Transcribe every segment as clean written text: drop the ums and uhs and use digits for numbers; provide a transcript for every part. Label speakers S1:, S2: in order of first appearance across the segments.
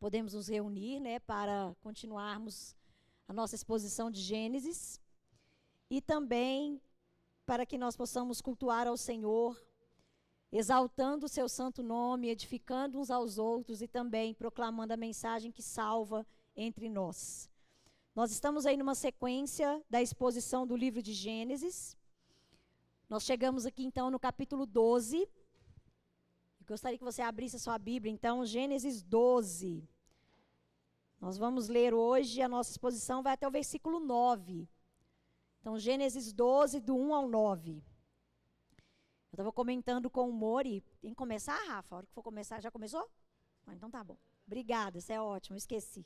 S1: podemos nos reunir, né, para continuarmos a nossa exposição de Gênesis e também para que nós possamos cultuar ao Senhor, exaltando o seu santo nome, edificando uns aos outros e também proclamando a mensagem que salva entre nós. Nós estamos aí numa sequência da exposição do livro de Gênesis. Nós chegamos aqui então no capítulo 12. Gostaria que você abrisse a sua Bíblia, então, Gênesis 12. Nós vamos ler hoje, a nossa exposição vai até o versículo 9. Então, Gênesis 12, do 1 ao 9. Eu estava comentando com o Mori. Tem que começar, Rafa? A hora que for começar, já começou? Ah, então tá bom. Obrigada, isso é ótimo, esqueci.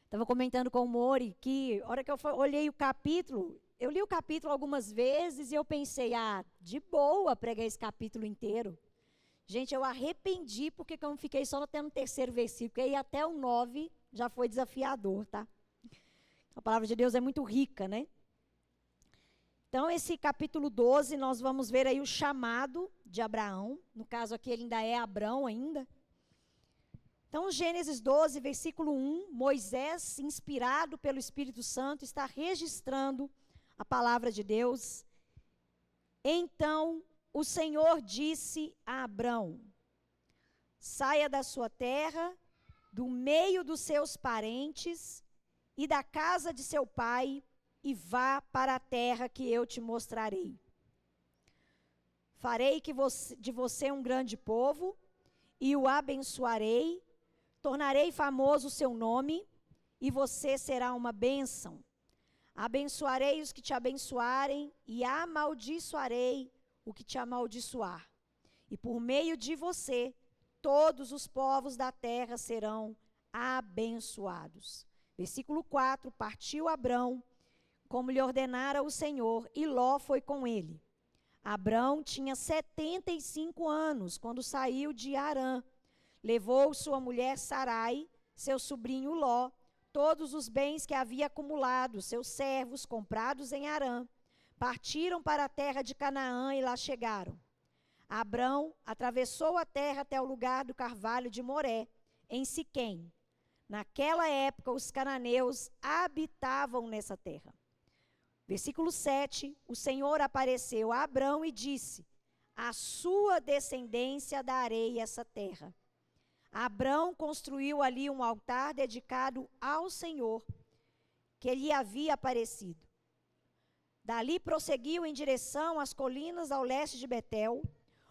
S1: Estava comentando com o Mori que, a hora que eu olhei o capítulo, eu li o capítulo algumas vezes e eu pensei, de boa pregar esse capítulo inteiro. Gente, eu arrependi porque eu não fiquei só até no terceiro versículo, porque aí até o 9 já foi desafiador, tá? A palavra de Deus é muito rica, né? Então, esse capítulo 12, nós vamos ver aí o chamado de Abraão. No caso aqui, ele ainda é Abrão ainda. Então, Gênesis 12, versículo 1, Moisés, inspirado pelo Espírito Santo, está registrando a palavra de Deus. Então, o Senhor disse a Abrão: saia da sua terra, do meio dos seus parentes e da casa de seu pai, e vá para a terra que eu te mostrarei. Farei de você um grande povo, e o abençoarei, tornarei famoso o seu nome, e você será uma bênção. Abençoarei os que te abençoarem, e amaldiçoarei o que te amaldiçoar. E por meio de você, todos os povos da terra serão abençoados. Versículo 4, partiu Abrão, como lhe ordenara o Senhor, e Ló foi com ele. Abrão tinha 75 anos, quando saiu de Harã. Levou sua mulher Sarai, seu sobrinho Ló, todos os bens que havia acumulado, seus servos comprados em Harã. Partiram para a terra de Canaã e lá chegaram. Abrão atravessou a terra até o lugar do carvalho de Moré, em Siquém. Naquela época, os cananeus habitavam nessa terra. Versículo 7, o Senhor apareceu a Abrão e disse: à sua descendência darei essa terra. Abrão construiu ali um altar dedicado ao Senhor, que lhe havia aparecido. Dali prosseguiu em direção às colinas ao leste de Betel,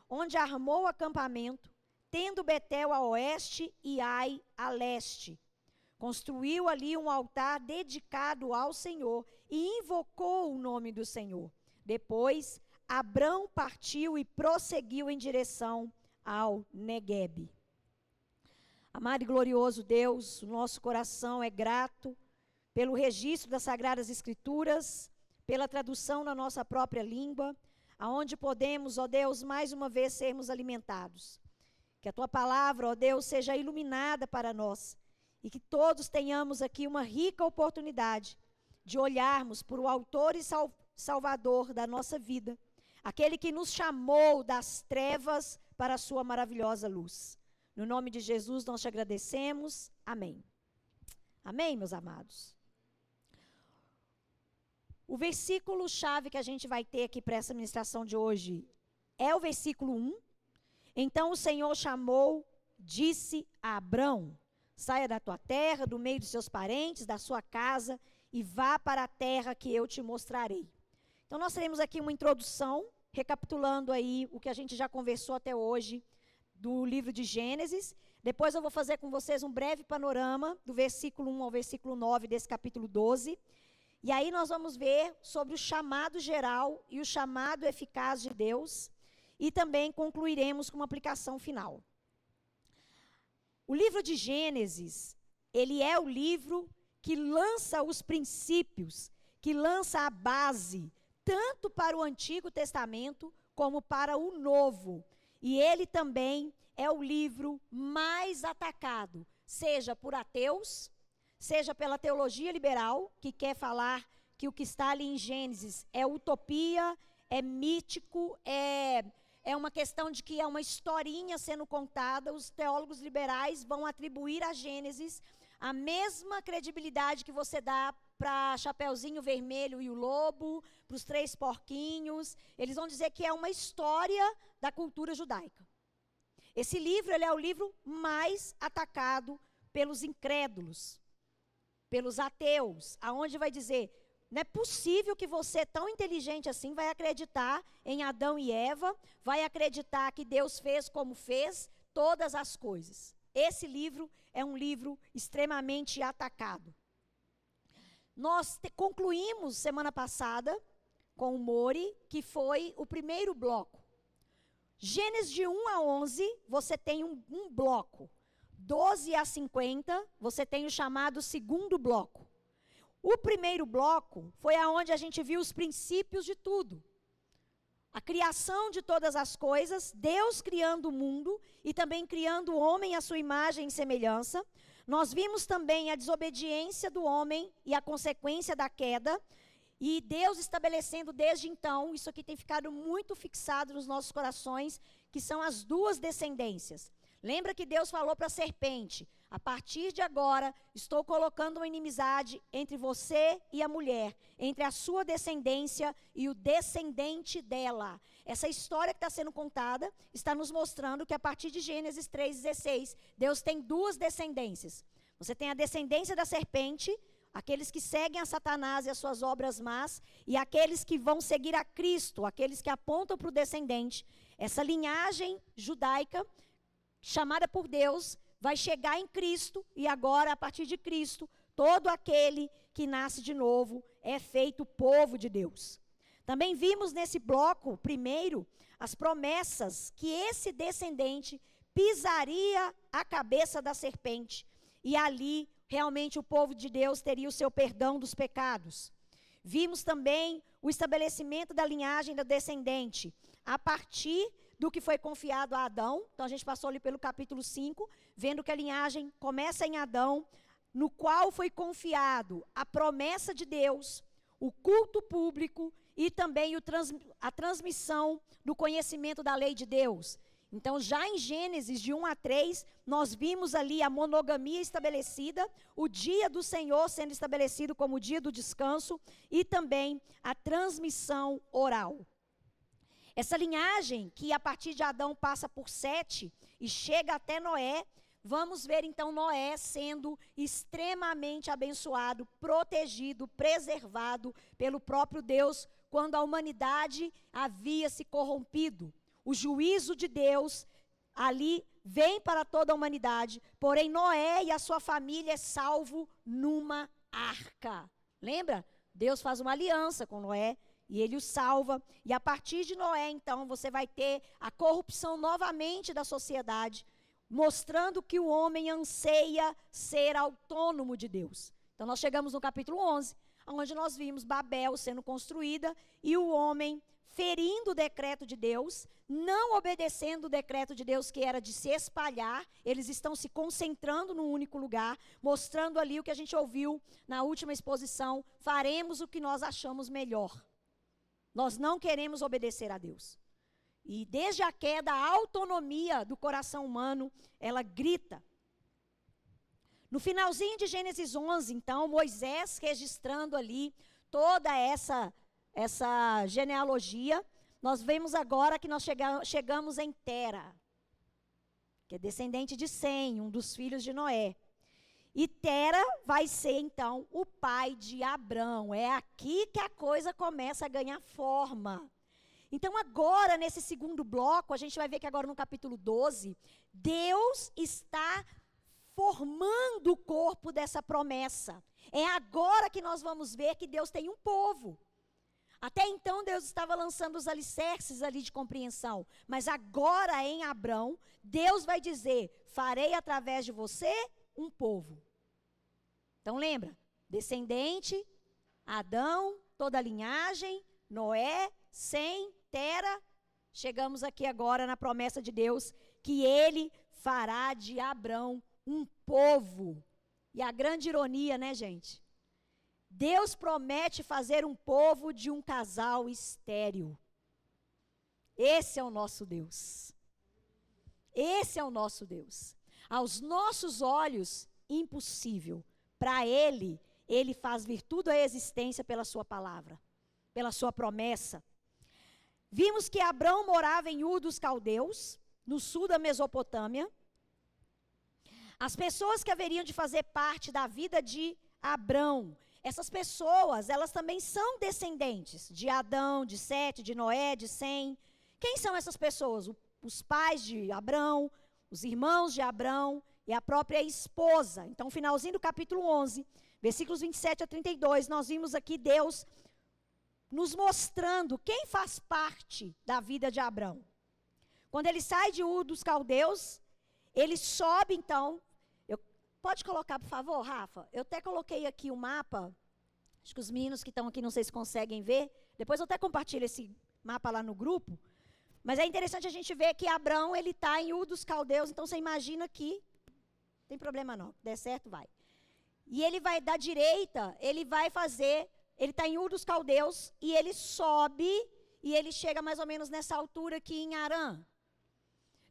S1: onde armou acampamento, tendo Betel a oeste e Ai a leste. Construiu ali um altar dedicado ao Senhor e invocou o nome do Senhor. Depois, Abrão partiu e prosseguiu em direção ao Neguebe. Amado e glorioso Deus, o nosso coração é grato pelo registro das Sagradas Escrituras, pela tradução na nossa própria língua, aonde podemos, ó Deus, mais uma vez sermos alimentados. Que a Tua palavra, ó Deus, seja iluminada para nós e que todos tenhamos aqui uma rica oportunidade de olharmos para o autor e salvador da nossa vida, aquele que nos chamou das trevas para a sua maravilhosa luz. No nome de Jesus nós te agradecemos. Amém. Amém, meus amados. O versículo-chave que a gente vai ter aqui para essa ministração de hoje é o versículo 1. Então o Senhor chamou, disse a Abrão: saia da tua terra, do meio dos seus parentes, da sua casa, e vá para a terra que eu te mostrarei. Então nós teremos aqui uma introdução, recapitulando aí o que a gente já conversou até hoje, do livro de Gênesis. Depois eu vou fazer com vocês um breve panorama do versículo 1 ao versículo 9 desse capítulo 12. E aí nós vamos ver sobre o chamado geral e o chamado eficaz de Deus. E também concluiremos com uma aplicação final. O livro de Gênesis, ele é o livro que lança os princípios, que lança a base, tanto para o Antigo Testamento como para o Novo. E ele também é o livro mais atacado, seja por ateus, seja pela teologia liberal, que quer falar que o que está ali em Gênesis é utopia, é mítico, é é uma questão de que é uma historinha sendo contada. Os teólogos liberais vão atribuir a Gênesis a mesma credibilidade que você dá para Chapeuzinho Vermelho e o Lobo, para os 3 porquinhos. Eles vão dizer que é uma história da cultura judaica. Esse livro, ele é o livro mais atacado pelos incrédulos, pelos ateus, aonde vai dizer, não é possível que você, tão inteligente assim, vai acreditar em Adão e Eva, vai acreditar que Deus fez como fez todas as coisas. Esse livro é um livro extremamente atacado. Nós concluímos semana passada com o Mori, que foi o primeiro bloco. Gênesis de 1 a 11, você tem um bloco. 12 a 50, você tem o chamado segundo bloco. O primeiro bloco foi aonde a gente viu os princípios de tudo. A criação de todas as coisas, Deus criando o mundo e também criando o homem à sua imagem e semelhança. Nós vimos também a desobediência do homem e a consequência da queda. E Deus estabelecendo desde então, isso aqui tem ficado muito fixado nos nossos corações, que são as 2 descendências. Lembra que Deus falou para a serpente, a partir de agora, estou colocando uma inimizade entre você e a mulher, entre a sua descendência e o descendente dela. Essa história que está sendo contada, está nos mostrando que a partir de Gênesis 3,16, Deus tem 2 descendências. Você tem a descendência da serpente, aqueles que seguem a Satanás e as suas obras más, e aqueles que vão seguir a Cristo, aqueles que apontam para o descendente. Essa linhagem judaica, chamada por Deus, vai chegar em Cristo, e agora, a partir de Cristo, todo aquele que nasce de novo é feito povo de Deus. Também vimos nesse bloco, primeiro, as promessas que esse descendente pisaria a cabeça da serpente, e ali realmente o povo de Deus teria o seu perdão dos pecados. Vimos também o estabelecimento da linhagem do descendente a partir do que foi confiado a Adão. Então a gente passou ali pelo capítulo 5, vendo que a linhagem começa em Adão, no qual foi confiado a promessa de Deus, o culto público e também a transmissão do conhecimento da lei de Deus. Então, já em Gênesis, de 1 a 3, nós vimos ali a monogamia estabelecida, o dia do Senhor sendo estabelecido como o dia do descanso e também a transmissão oral. Essa linhagem, que a partir de Adão passa por 7 e chega até Noé, vamos ver então Noé sendo extremamente abençoado, protegido, preservado pelo próprio Deus, quando a humanidade havia se corrompido. O juízo de Deus ali vem para toda a humanidade, porém Noé e a sua família é salvo numa arca. Lembra? Deus faz uma aliança com Noé e ele o salva. E a partir de Noé, então, você vai ter a corrupção novamente da sociedade, mostrando que o homem anseia ser autônomo de Deus. Então nós chegamos no capítulo 11, onde nós vimos Babel sendo construída e o homem ferindo o decreto de Deus, não obedecendo o decreto de Deus que era de se espalhar. Eles estão se concentrando num único lugar, mostrando ali o que a gente ouviu na última exposição, faremos o que nós achamos melhor. Nós não queremos obedecer a Deus. E desde a queda, a autonomia do coração humano, ela grita. No finalzinho de Gênesis 11, então, Moisés registrando ali toda essa genealogia, nós vemos agora que nós chegamos em Tera, que é descendente de Sem, um dos filhos de Noé. E Tera vai ser, então, o pai de Abrão. É aqui que a coisa começa a ganhar forma. Então, agora, nesse segundo bloco, a gente vai ver que agora no capítulo 12, Deus está formando o corpo dessa promessa. É agora que nós vamos ver que Deus tem um povo. Até então, Deus estava lançando os alicerces ali de compreensão. Mas agora, em Abrão, Deus vai dizer, farei através de você um povo. Então, lembra? Descendente, Adão, toda a linhagem, Noé, Sem, Tera. Chegamos aqui agora na promessa de Deus, que ele fará de Abrão um povo. E a grande ironia, né, gente? Deus promete fazer um povo de um casal estéril. Esse é o nosso Deus. Esse é o nosso Deus. Aos nossos olhos, impossível. Para Ele, Ele faz vir tudo à existência pela sua palavra, pela sua promessa. Vimos que Abrão morava em Ur dos Caldeus, no sul da Mesopotâmia. As pessoas que haveriam de fazer parte da vida de Abrão, essas pessoas, elas também são descendentes de Adão, de Sete, de Noé, de Sem. Quem são essas pessoas? Os pais de Abrão, os irmãos de Abrão e a própria esposa. Então, finalzinho do capítulo 11, versículos 27 a 32, nós vimos aqui Deus nos mostrando quem faz parte da vida de Abrão. Quando ele sai de Ur dos Caldeus, ele sobe, então. Pode colocar, por favor, Rafa? Eu até coloquei aqui o mapa. Acho que os meninos que estão aqui, não sei se conseguem ver. Depois eu até compartilho esse mapa lá no grupo. Mas é interessante a gente ver que Abrão, ele está em Ur dos Caldeus. Então, você imagina que... Não tem problema não. Der certo, vai. E ele vai da direita, ele vai fazer... Ele está em Ur dos Caldeus e ele sobe e ele chega mais ou menos nessa altura aqui em Harã.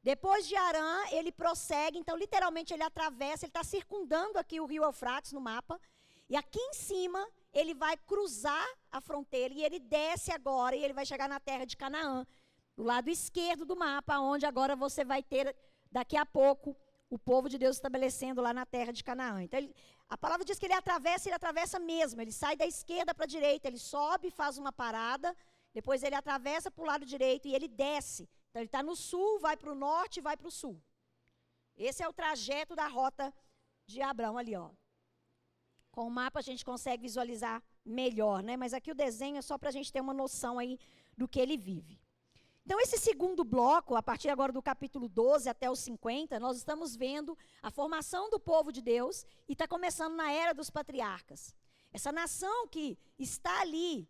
S1: Depois de Harã, ele prossegue, então literalmente ele atravessa, ele está circundando aqui o rio Eufrates no mapa. E aqui em cima, ele vai cruzar a fronteira e ele desce agora e ele vai chegar na terra de Canaã. Do lado esquerdo do mapa, onde agora você vai ter, daqui a pouco, o povo de Deus estabelecendo lá na terra de Canaã. Então, a palavra diz que ele atravessa mesmo. Ele sai da esquerda para a direita, ele sobe, faz uma parada, depois ele atravessa para o lado direito e ele desce. Então, ele está no sul, vai para o norte e vai para o sul. Esse é o trajeto da rota de Abrão ali, ó. Com o mapa a gente consegue visualizar melhor, né? Mas aqui o desenho é só para a gente ter uma noção aí do que ele vive. Então, esse segundo bloco, a partir agora do capítulo 12 até os 50, nós estamos vendo a formação do povo de Deus e está começando na era dos patriarcas. Essa nação que está ali,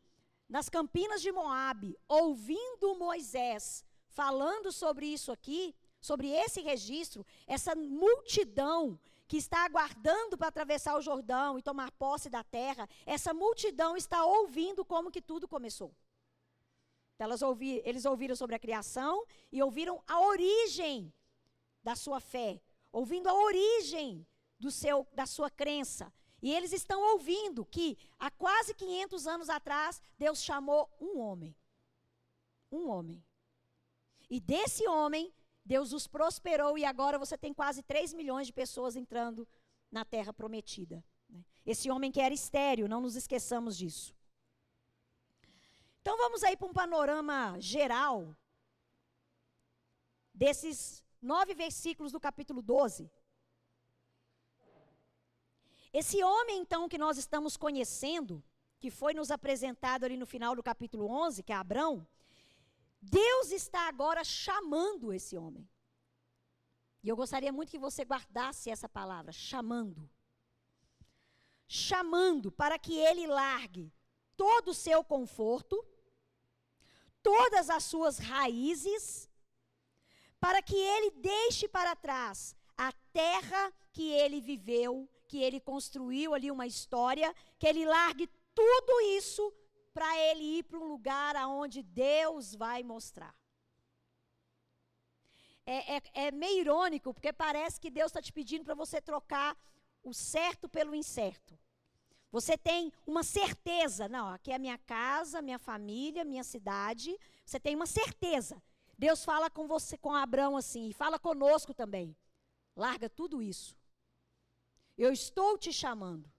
S1: nas campinas de Moabe, ouvindo Moisés falando sobre isso aqui, sobre esse registro, essa multidão que está aguardando para atravessar o Jordão e tomar posse da terra, essa multidão está ouvindo como que tudo começou. Então, eles ouviram sobre a criação e ouviram a origem da sua fé, ouvindo a origem da sua crença. E eles estão ouvindo que há quase 500 anos atrás, Deus chamou um homem. Um homem. E desse homem, Deus os prosperou e agora você tem quase 3 milhões de pessoas entrando na terra prometida. Esse homem que era estéril, não nos esqueçamos disso. Então vamos aí para um panorama geral desses 9 versículos do capítulo 12. Esse homem, então, que nós estamos conhecendo, que foi nos apresentado ali no final do capítulo 11, que é Abrão, Deus está agora chamando esse homem. E eu gostaria muito que você guardasse essa palavra, chamando. Chamando para que ele largue todo o seu conforto, todas as suas raízes, para que ele deixe para trás a terra que ele viveu, que ele construiu ali uma história, que ele largue tudo isso para ele ir para um lugar aonde Deus vai mostrar. É meio irônico, porque parece que Deus está te pedindo para você trocar o certo pelo incerto. Você tem uma certeza, não, aqui é a minha casa, minha família, minha cidade, você tem uma certeza. Deus fala com você, com Abrão assim, e fala conosco também. Larga tudo isso. Eu estou te chamando.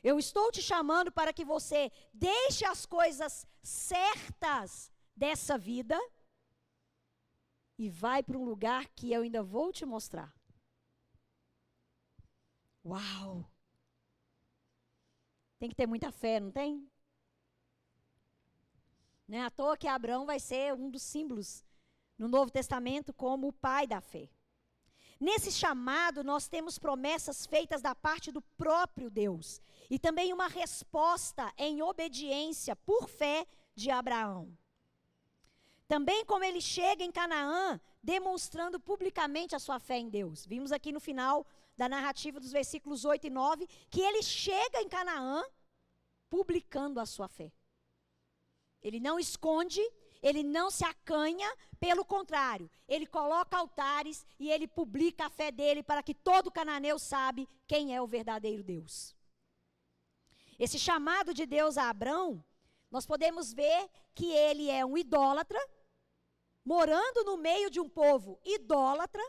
S1: Eu estou te chamando para que você deixe as coisas certas dessa vida e vai para um lugar que eu ainda vou te mostrar. Uau! Tem que ter muita fé, não tem? Não é à toa que Abrão vai ser um dos símbolos no Novo Testamento como o pai da fé. Nesse chamado, nós temos promessas feitas da parte do próprio Deus. E também uma resposta em obediência, por fé, de Abraão. Também como ele chega em Canaã, demonstrando publicamente a sua fé em Deus. Vimos aqui no final da narrativa dos versículos 8 e 9, que ele chega em Canaã, publicando a sua fé. Ele não esconde, ele não se acanha, pelo contrário, ele coloca altares e ele publica a fé dele para que todo cananeu sabe quem é o verdadeiro Deus. Esse chamado de Deus a Abrão, nós podemos ver que ele é um idólatra, morando no meio de um povo idólatra,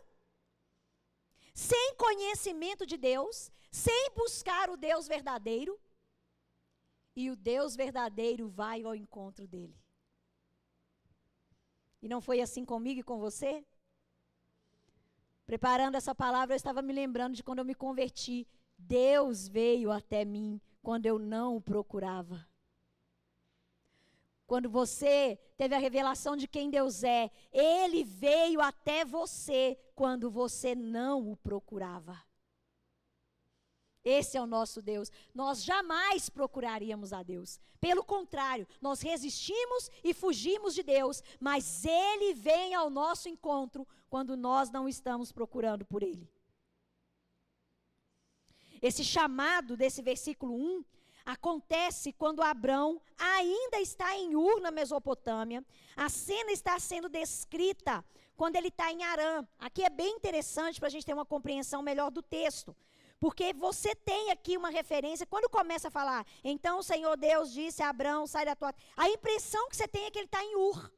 S1: sem conhecimento de Deus, sem buscar o Deus verdadeiro, e o Deus verdadeiro vai ao encontro dele. E não foi assim comigo e com você? Preparando essa palavra, eu estava me lembrando de quando eu me converti. Deus veio até mim quando eu não o procurava. Quando você teve a revelação de quem Deus é, Ele veio até você quando você não o procurava. Esse é o nosso Deus. Nós jamais procuraríamos a Deus. Pelo contrário, nós resistimos e fugimos de Deus, mas Ele vem ao nosso encontro quando nós não estamos procurando por Ele. Esse chamado desse versículo 1 acontece quando Abrão ainda está em Ur, na Mesopotâmia. A cena está sendo descrita quando ele está em Harã. Aqui é bem interessante para a gente ter uma compreensão melhor do texto. Porque você tem aqui uma referência, quando começa a falar, então o Senhor Deus disse a Abrão, sai da tua terra. A impressão que você tem é que ele está em Ur.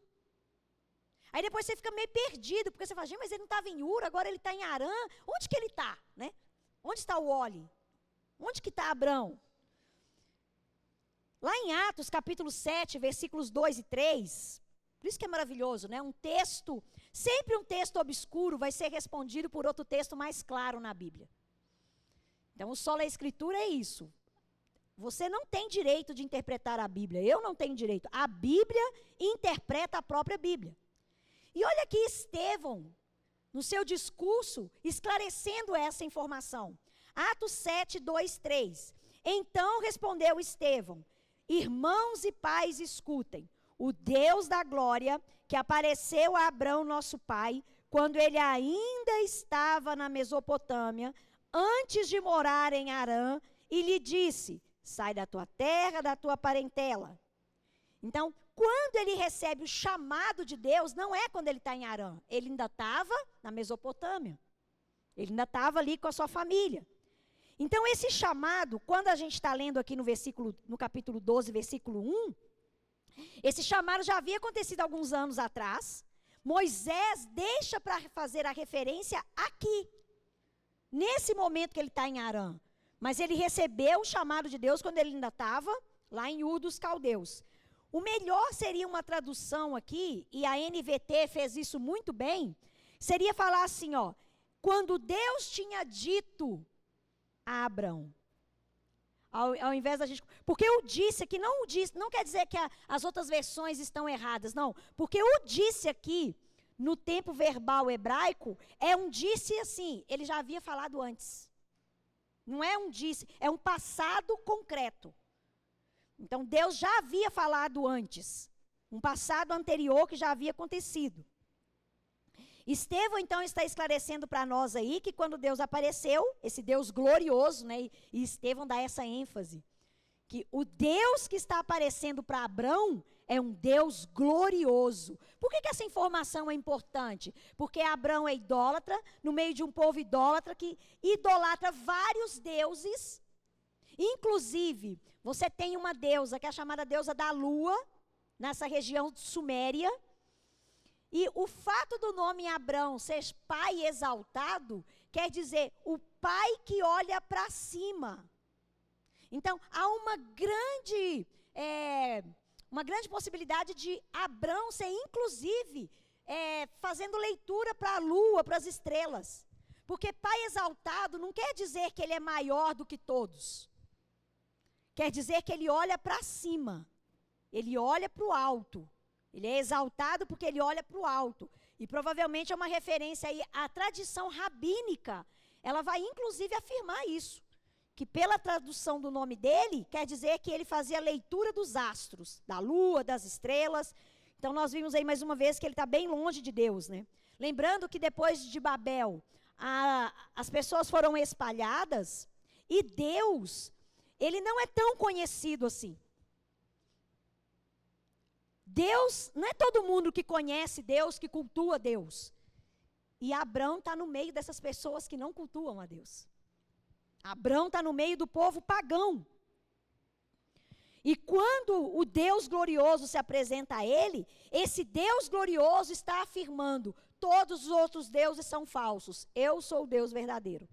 S1: Aí depois você fica meio perdido, porque você fala, gente, mas ele não estava em Ur, agora ele está em Harã. Onde que ele está? Né? Onde está o Oli? Onde que está Abrão? Lá em Atos, capítulo 7, versículos 2 e 3, por isso que é maravilhoso, né? Um texto, sempre um texto obscuro vai ser respondido por outro texto mais claro na Bíblia. Então, o sola escritura é isso. Você não tem direito de interpretar a Bíblia. Eu não tenho direito. A Bíblia interpreta a própria Bíblia. E olha aqui Estevão, no seu discurso, esclarecendo essa informação. Atos 7, 2, 3. Então respondeu Estevão, irmãos e pais, escutem. O Deus da glória, que apareceu a Abrão, nosso pai, quando ele ainda estava na Mesopotâmia, antes de morar em Harã, e lhe disse, sai da tua terra, da tua parentela. Então, quando ele recebe o chamado de Deus, não é quando ele está em Harã. Ele ainda estava na Mesopotâmia. Ele ainda estava ali com a sua família. Então, esse chamado, quando a gente está lendo aqui no capítulo 12, versículo 1, esse chamado já havia acontecido alguns anos atrás. Moisés deixa para fazer a referência aqui. Nesse momento que ele está em Harã. Mas ele recebeu o chamado de Deus quando ele ainda estava lá em Ur dos Caldeus. O melhor seria uma tradução aqui, e a NVT fez isso muito bem, seria falar assim, ó, quando Deus tinha dito a Abrão. Ao invés da gente... Porque o disse aqui, não quer dizer que as outras versões estão erradas, não. Porque o disse aqui, no tempo verbal hebraico, é um disse assim, ele já havia falado antes. Não é um disse, é um passado concreto. Então, Deus já havia falado antes. Um passado anterior que já havia acontecido. Estevão, então, está esclarecendo para nós aí que quando Deus apareceu, esse Deus glorioso, né? E Estevão dá essa ênfase. Que o Deus que está aparecendo para Abrão é um Deus glorioso. Por que essa informação é importante? Porque Abrão é idólatra, no meio de um povo idólatra que idolatra vários deuses. Inclusive, você tem uma deusa que é a chamada deusa da lua, nessa região suméria. E o fato do nome Abrão ser pai exaltado, quer dizer, o pai que olha para cima. Então, há uma grande possibilidade de Abrão ser, inclusive, fazendo leitura para a lua, para as estrelas. Porque pai exaltado não quer dizer que ele é maior do que todos. Quer dizer que ele olha para cima. Ele olha para o alto. Ele é exaltado porque ele olha para o alto. E provavelmente é uma referência aí à tradição rabínica. Ela vai, inclusive, afirmar isso. Que pela tradução do nome dele, quer dizer que ele fazia leitura dos astros, da lua, das estrelas. Então, nós vimos aí mais uma vez que ele está bem longe de Deus, né? Lembrando que depois de Babel, as pessoas foram espalhadas e Deus, ele não é tão conhecido assim. Deus, não é todo mundo que conhece Deus, que cultua Deus. E Abrão está no meio dessas pessoas que não cultuam a Deus. Abrão está no meio do povo pagão. E quando o Deus glorioso se apresenta a ele, esse Deus glorioso está afirmando: todos os outros deuses são falsos, eu sou o Deus verdadeiro.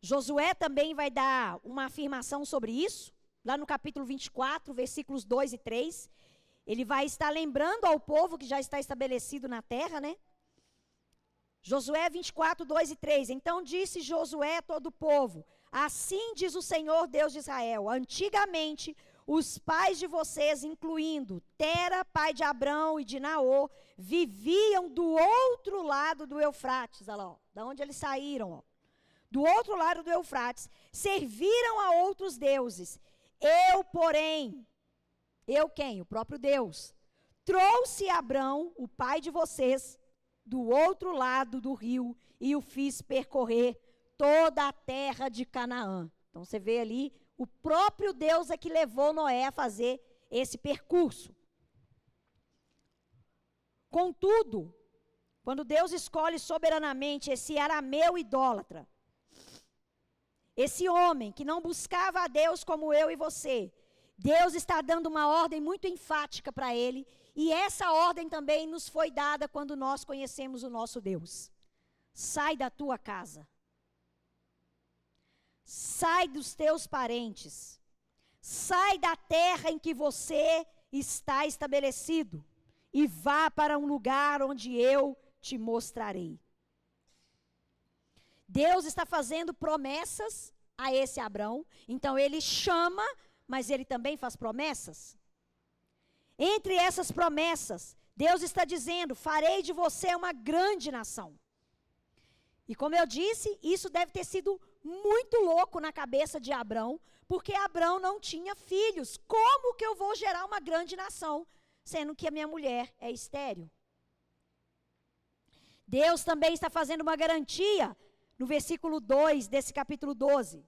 S1: Josué também vai dar uma afirmação sobre isso, lá no capítulo 24, versículos 2 e 3. Ele vai estar lembrando ao povo que já está estabelecido na terra, né? Josué 24, 2 e 3. Então disse Josué a todo o povo: assim diz o Senhor Deus de Israel, antigamente os pais de vocês, incluindo Tera, pai de Abrão e de Naor, viviam do outro lado do Eufrates, olha lá, ó, da onde eles saíram, ó. Do outro lado do Eufrates, serviram a outros deuses. Eu, porém, eu quem? O próprio Deus. Trouxe Abrão, o pai de vocês, do outro lado do rio e o fiz percorrer toda a terra de Canaã. Então você vê ali, o próprio Deus é que levou Noé a fazer esse percurso. Contudo, quando Deus escolhe soberanamente esse arameu idólatra, esse homem que não buscava a Deus como eu e você, Deus está dando uma ordem muito enfática para ele, e essa ordem também nos foi dada quando nós conhecemos o nosso Deus. Sai da tua casa. Sai dos teus parentes. Sai da terra em que você está estabelecido e vá para um lugar onde eu te mostrarei. Deus está fazendo promessas a esse Abrão, então ele chama, mas ele também faz promessas. Entre essas promessas, Deus está dizendo: farei de você uma grande nação. E como eu disse, isso deve ter sido muito louco na cabeça de Abrão, porque Abrão não tinha filhos. Como que eu vou gerar uma grande nação, sendo que a minha mulher é estéril? Deus também está fazendo uma garantia no versículo 2 desse capítulo 12.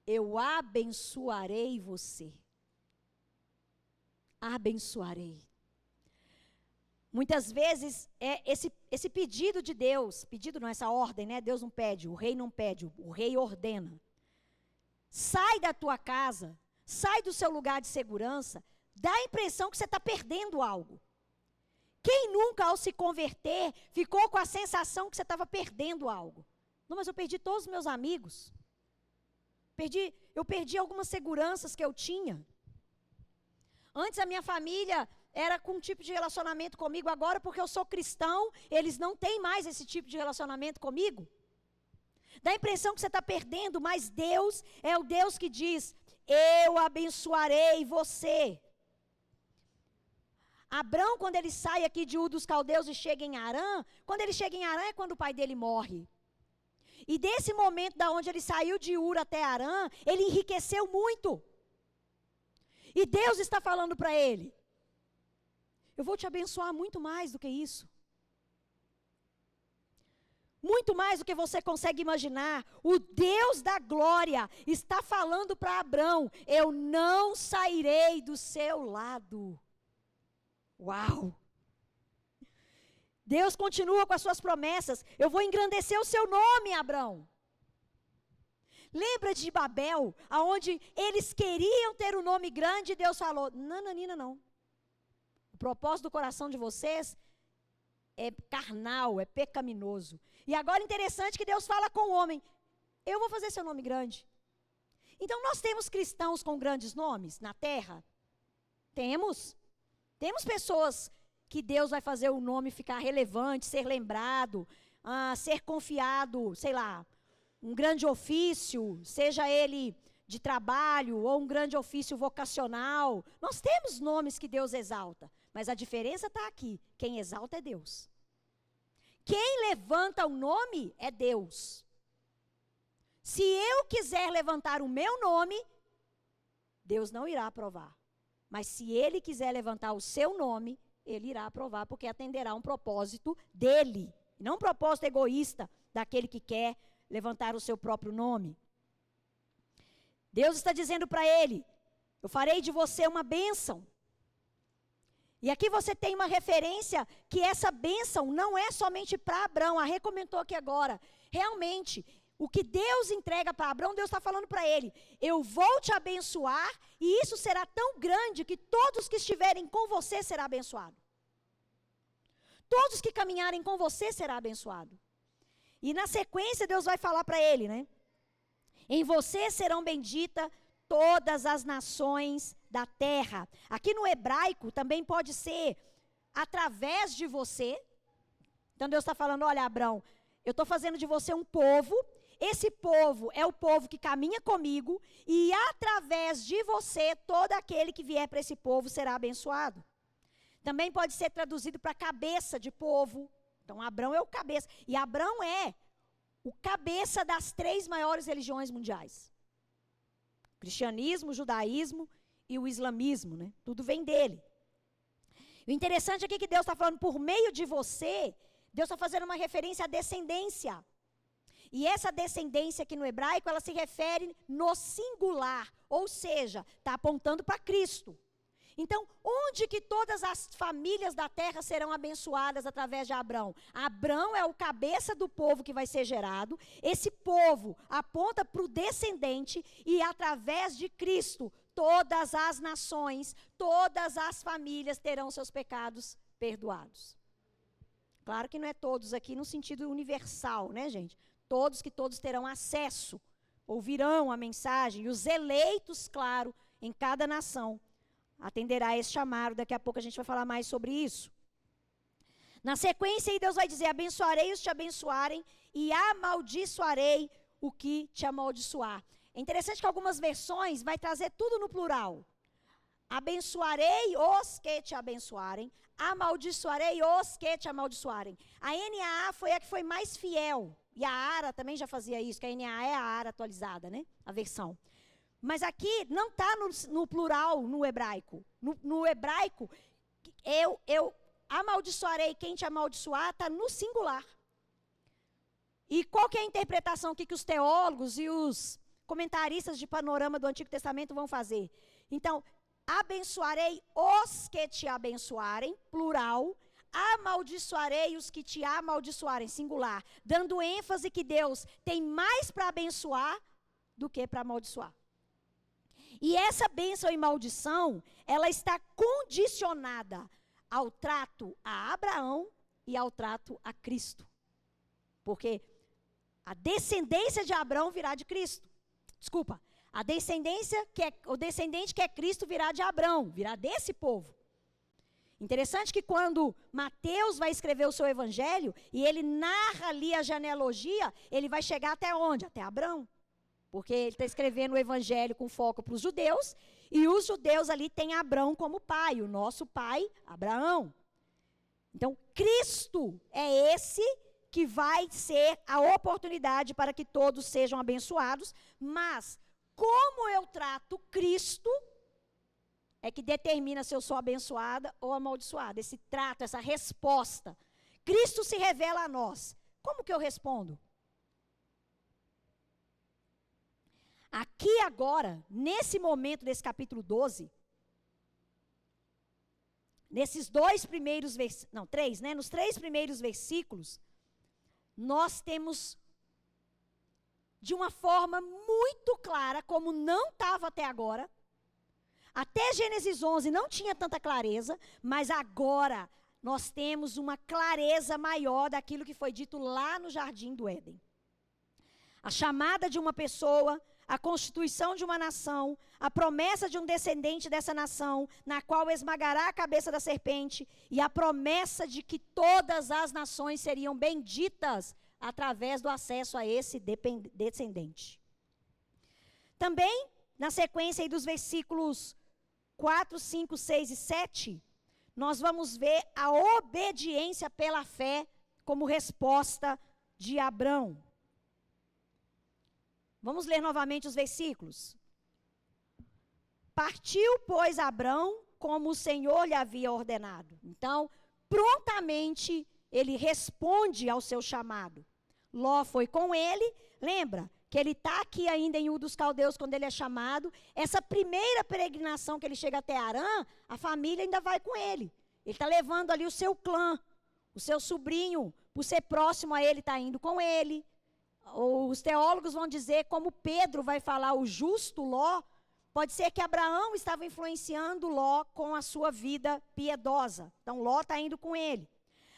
S1: Eu abençoarei você. Abençoarei. Muitas vezes, esse pedido de Deus, pedido não, essa ordem, né? Deus não pede, o rei não pede, o rei ordena. Sai da tua casa, sai do seu lugar de segurança, dá a impressão que você está perdendo algo. Quem nunca, ao se converter, ficou com a sensação que você estava perdendo algo? Não, mas eu perdi todos os meus amigos. Eu perdi algumas seguranças que eu tinha. Antes a minha família era com um tipo de relacionamento comigo, agora porque eu sou cristão, eles não têm mais esse tipo de relacionamento comigo. Dá a impressão que você está perdendo, mas Deus é o Deus que diz: eu abençoarei você. Abrão, quando ele sai aqui de Ur dos Caldeus e chega em Harã, quando ele chega em Harã é quando o pai dele morre. E desse momento da onde ele saiu de Ur até Harã, ele enriqueceu muito. E Deus está falando para ele: eu vou te abençoar muito mais do que isso. Muito mais do que você consegue imaginar. O Deus da glória está falando para Abrão: eu não sairei do seu lado. Uau! Deus continua com as suas promessas. Eu vou engrandecer o seu nome, Abrão. Lembra de Babel, aonde eles queriam ter um nome grande e Deus falou: nananina não. O propósito do coração de vocês é carnal, é pecaminoso. E agora interessante que Deus fala com o homem: eu vou fazer seu nome grande. Então nós temos cristãos com grandes nomes na terra? Temos. Temos pessoas que Deus vai fazer o nome ficar relevante, ser lembrado, ser confiado, sei lá, um grande ofício, seja ele de trabalho ou um grande ofício vocacional. Nós temos nomes que Deus exalta, mas a diferença está aqui: quem exalta é Deus. Quem levanta o nome é Deus. Se eu quiser levantar o meu nome, Deus não irá aprovar. Mas se Ele quiser levantar o seu nome, Ele irá aprovar, porque atenderá a um propósito dEle, não um propósito egoísta daquele que quer levantar o seu próprio nome. Deus está dizendo para ele: eu farei de você uma bênção. E aqui você tem uma referência que essa bênção não é somente para Abrão. A Rê comentou aqui agora. Realmente, o que Deus entrega para Abrão, Deus está falando para ele: eu vou te abençoar, e isso será tão grande que todos que estiverem com você serão abençoados. Todos que caminharem com você serão abençoados. E na sequência Deus vai falar para ele, né? Em você serão benditas todas as nações da terra. Aqui no hebraico também pode ser através de você. Então Deus está falando: olha, Abrão, eu estou fazendo de você um povo. Esse povo é o povo que caminha comigo, e através de você, todo aquele que vier para esse povo será abençoado. Também pode ser traduzido para cabeça de povo. Então Abrão é o cabeça. E Abrão é o cabeça das 3 maiores religiões mundiais: cristianismo, judaísmo e o islamismo, né? Tudo vem dele. O interessante aqui é que Deus está falando: por meio de você, Deus está fazendo uma referência à descendência. E essa descendência aqui no hebraico, ela se refere no singular, ou seja, está apontando para Cristo. Então, onde que todas as famílias da terra serão abençoadas através de Abrão? Abrão é o cabeça do povo que vai ser gerado. Esse povo aponta para o descendente, e através de Cristo, todas as nações, todas as famílias terão seus pecados perdoados. Claro que não é todos aqui no sentido universal, né, gente? Todos terão acesso, ouvirão a mensagem, e os eleitos, claro, em cada nação atenderá a esse chamado. Daqui a pouco a gente vai falar mais sobre isso. Na sequência, aí Deus vai dizer: abençoarei os que te abençoarem, e amaldiçoarei o que te amaldiçoar. É interessante que algumas versões vai trazer tudo no plural. Abençoarei os que te abençoarem, amaldiçoarei os que te amaldiçoarem. A NAA foi a que foi mais fiel, e a ARA também já fazia isso, que a NAA é a ARA atualizada, né? A versão. Mas aqui não está no plural no hebraico. No hebraico, eu amaldiçoarei quem te amaldiçoar, está no singular. E qual que é a interpretação aqui que os teólogos e os comentaristas de panorama do Antigo Testamento vão fazer? Então, abençoarei os que te abençoarem, plural. Amaldiçoarei os que te amaldiçoarem, singular. Dando ênfase que Deus tem mais para abençoar do que para amaldiçoar. E essa bênção e maldição, ela está condicionada ao trato a Abraão e ao trato a Cristo. Porque a descendência de Abraão virá de Cristo. Desculpa, o descendente que é Cristo virá de Abraão, virá desse povo. Interessante que quando Mateus vai escrever o seu evangelho, e ele narra ali a genealogia, ele vai chegar até onde? Até Abraão. Porque ele está escrevendo o evangelho com foco para os judeus, e os judeus ali têm Abrão como pai, o nosso pai, Abraão. Então, Cristo é esse que vai ser a oportunidade para que todos sejam abençoados, mas como eu trato Cristo é que determina se eu sou abençoada ou amaldiçoada. Esse trato, essa resposta. Cristo se revela a nós. Como que eu respondo? Aqui agora, nesse momento desse capítulo 12, nesses 2 primeiros versículos, não, 3, né? Nos 3 primeiros versículos, nós temos, de uma forma muito clara, como não estava até agora, até Gênesis 11 não tinha tanta clareza, mas agora nós temos uma clareza maior daquilo que foi dito lá no Jardim do Éden. A chamada de uma pessoa, a constituição de uma nação, a promessa de um descendente dessa nação, na qual esmagará a cabeça da serpente, e a promessa de que todas as nações seriam benditas através do acesso a esse descendente. Também, na sequência aí dos versículos 4, 5, 6 e 7, nós vamos ver a obediência pela fé como resposta de Abrão. Vamos ler novamente os versículos. Partiu, pois, Abrão, como o Senhor lhe havia ordenado. Então, prontamente, ele responde ao seu chamado. Ló foi com ele. Lembra que ele está aqui ainda em Ur dos Caldeus quando ele é chamado. Essa primeira peregrinação que ele chega até Harã, a família ainda vai com ele. Ele está levando ali o seu clã, o seu sobrinho, por ser próximo a ele, está indo com ele. Os teólogos vão dizer, como Pedro vai falar, o justo Ló, pode ser que Abraão estava influenciando Ló com a sua vida piedosa. Então Ló está indo com ele.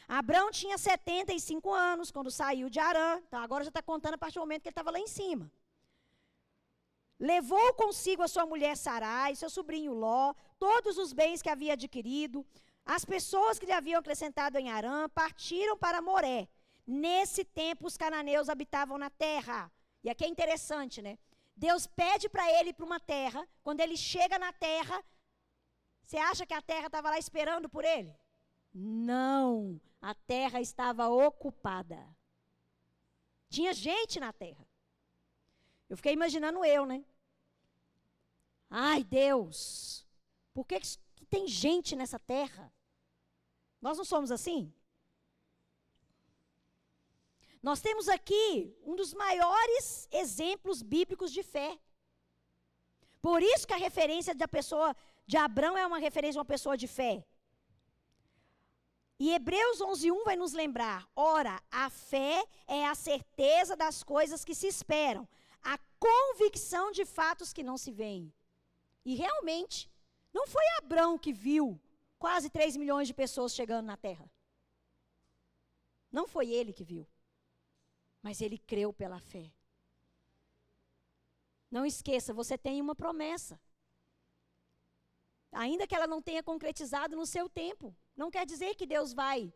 S1: Abraão tinha 75 anos quando saiu de Harã. Então agora já está contando a partir do momento que ele estava lá em cima. Levou consigo a sua mulher Sarai, seu sobrinho Ló, todos os bens que havia adquirido. As pessoas que lhe haviam acrescentado em Harã partiram para Moré. Nesse tempo os cananeus habitavam na terra. E aqui é interessante, né? Deus pede para ele ir para uma terra. Quando ele chega na terra, você acha que a terra estava lá esperando por ele? Não, a terra estava ocupada. Tinha gente na terra. Eu fiquei imaginando né? Ai, Deus, por que tem gente nessa terra? Nós não somos assim? Nós temos aqui um dos maiores exemplos bíblicos de fé. Por isso que a referência da pessoa de Abrão é uma referência de uma pessoa de fé. E Hebreus 11:1 vai nos lembrar, ora, a fé é a certeza das coisas que se esperam, a convicção de fatos que não se veem. E realmente, não foi Abrão que viu quase 3 milhões de pessoas chegando na terra. Não foi ele que viu, mas ele creu pela fé. Não esqueça, você tem uma promessa. Ainda que ela não tenha concretizado no seu tempo, não quer dizer que Deus vai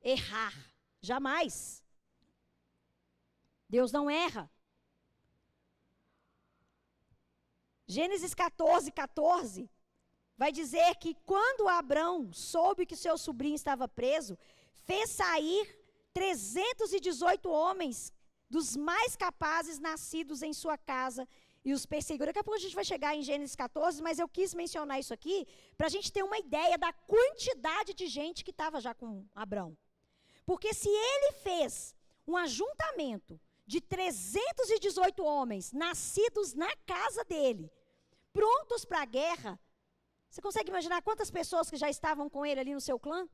S1: errar. Jamais. Deus não erra. Gênesis 14:14 vai dizer que quando Abrão soube que seu sobrinho estava preso, fez sair 318 homens dos mais capazes nascidos em sua casa e os perseguiu. Daqui a pouco a gente vai chegar em Gênesis 14, mas eu quis mencionar isso aqui para a gente ter uma ideia da quantidade de gente que estava já com Abrão. Porque se ele fez um ajuntamento de 318 homens nascidos na casa dele, prontos para a guerra, você consegue imaginar quantas pessoas que já estavam com ele ali no seu clã?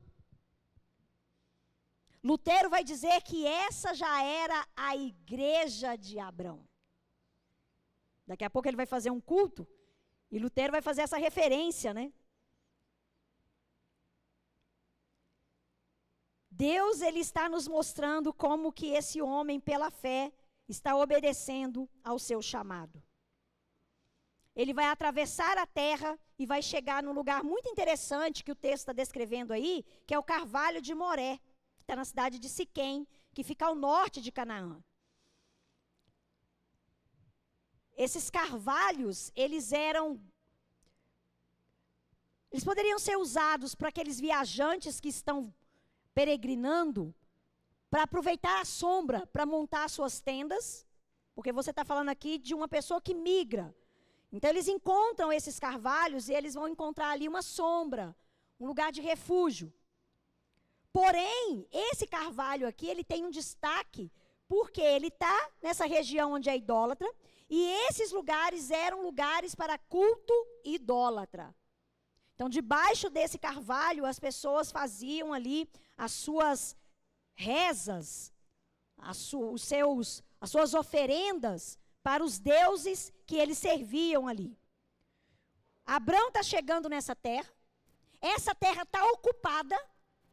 S1: Lutero vai dizer que essa já era a igreja de Abrão. Daqui a pouco ele vai fazer um culto e Lutero vai fazer essa referência, né? Deus, ele está nos mostrando como que esse homem, pela fé, está obedecendo ao seu chamado. Ele vai atravessar a terra e vai chegar num lugar muito interessante que o texto está descrevendo aí, que é o Carvalho de Moré, que está na cidade de Siquém, que fica ao norte de Canaã. Esses carvalhos, eles poderiam ser usados para aqueles viajantes que estão peregrinando, para aproveitar a sombra, para montar suas tendas, porque você está falando aqui de uma pessoa que migra. Então eles encontram esses carvalhos e eles vão encontrar ali uma sombra, um lugar de refúgio. Porém, esse carvalho aqui, ele tem um destaque, porque ele está nessa região onde é idólatra, e esses lugares eram lugares para culto idólatra. Então, debaixo desse carvalho, as pessoas faziam ali as suas rezas, as suas oferendas para os deuses que eles serviam ali. Abrão está chegando nessa terra, essa terra está ocupada,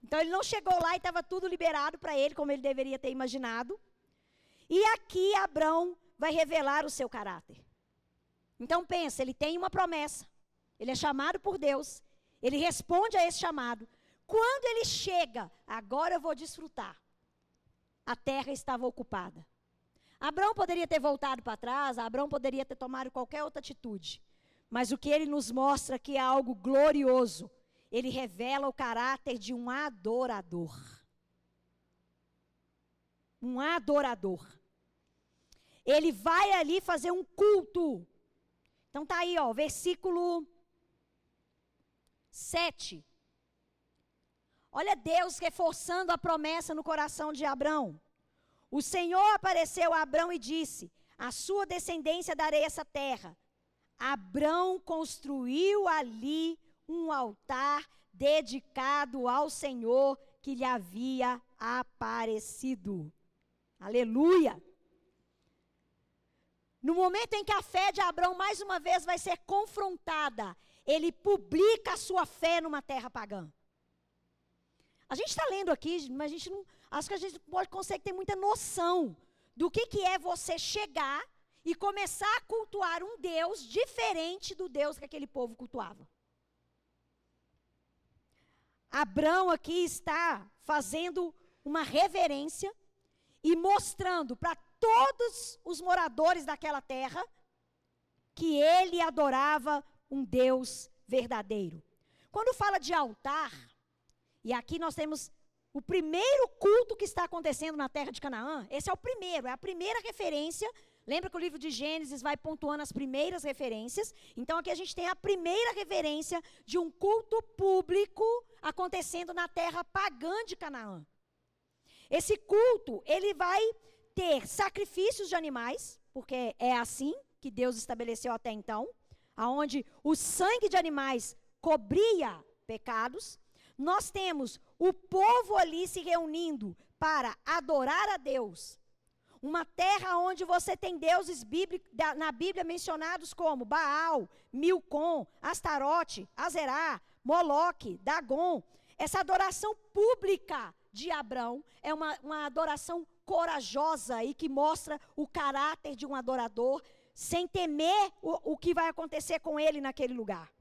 S1: então ele não chegou lá e estava tudo liberado para ele, como ele deveria ter imaginado. E aqui Abrão vai revelar o seu caráter. Então pensa, ele tem uma promessa, ele é chamado por Deus, ele responde a esse chamado. Quando ele chega, agora eu vou desfrutar. A terra estava ocupada. Abrão poderia ter voltado para trás, Abrão poderia ter tomado qualquer outra atitude. Mas o que ele nos mostra aqui é algo glorioso. Ele revela o caráter de um adorador. Um adorador. Ele vai ali fazer um culto. Então tá aí, ó, versículo 7. Olha Deus reforçando a promessa no coração de Abrão. O Senhor apareceu a Abrão e disse: a sua descendência darei essa terra. Abrão construiu ali um altar dedicado ao Senhor que lhe havia aparecido. Aleluia! No momento em que a fé de Abrão mais uma vez vai ser confrontada, ele publica a sua fé numa terra pagã. A gente está lendo aqui, mas a gente não, acho que a gente não consegue ter muita noção do que é você chegar e começar a cultuar um Deus diferente do Deus que aquele povo cultuava. Abrão aqui está fazendo uma reverência e mostrando para todos os moradores daquela terra que ele adorava um Deus verdadeiro. Quando fala de altar, e aqui nós temos o primeiro culto que está acontecendo na terra de Canaã, esse é o primeiro, é a primeira referência. Lembra que o livro de Gênesis vai pontuando as primeiras referências? Então aqui a gente tem a primeira referência de um culto público acontecendo na terra pagã de Canaã. Esse culto, ele vai ter sacrifícios de animais, porque é assim que Deus estabeleceu até então, aonde o sangue de animais cobria pecados. Nós temos o povo ali se reunindo para adorar a Deus. Uma terra onde você tem deuses na Bíblia mencionados como Baal, Milcom, Astarote, Azerá, Moloque, Dagon. Essa adoração pública de Abrão é uma adoração corajosa e que mostra o caráter de um adorador sem temer o que vai acontecer com ele naquele lugar.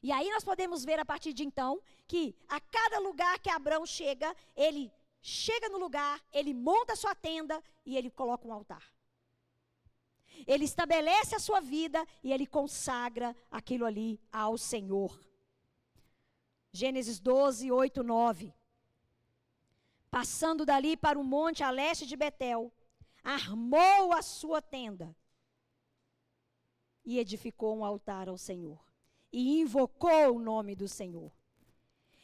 S1: E aí nós podemos ver a partir de então que a cada lugar que Abrão chega, ele chega no lugar, ele monta a sua tenda e ele coloca um altar. Ele estabelece a sua vida e ele consagra aquilo ali ao Senhor. Gênesis 12, 8, 9. Passando dali para o monte a leste de Betel, armou a sua tenda e edificou um altar ao Senhor. E invocou o nome do Senhor.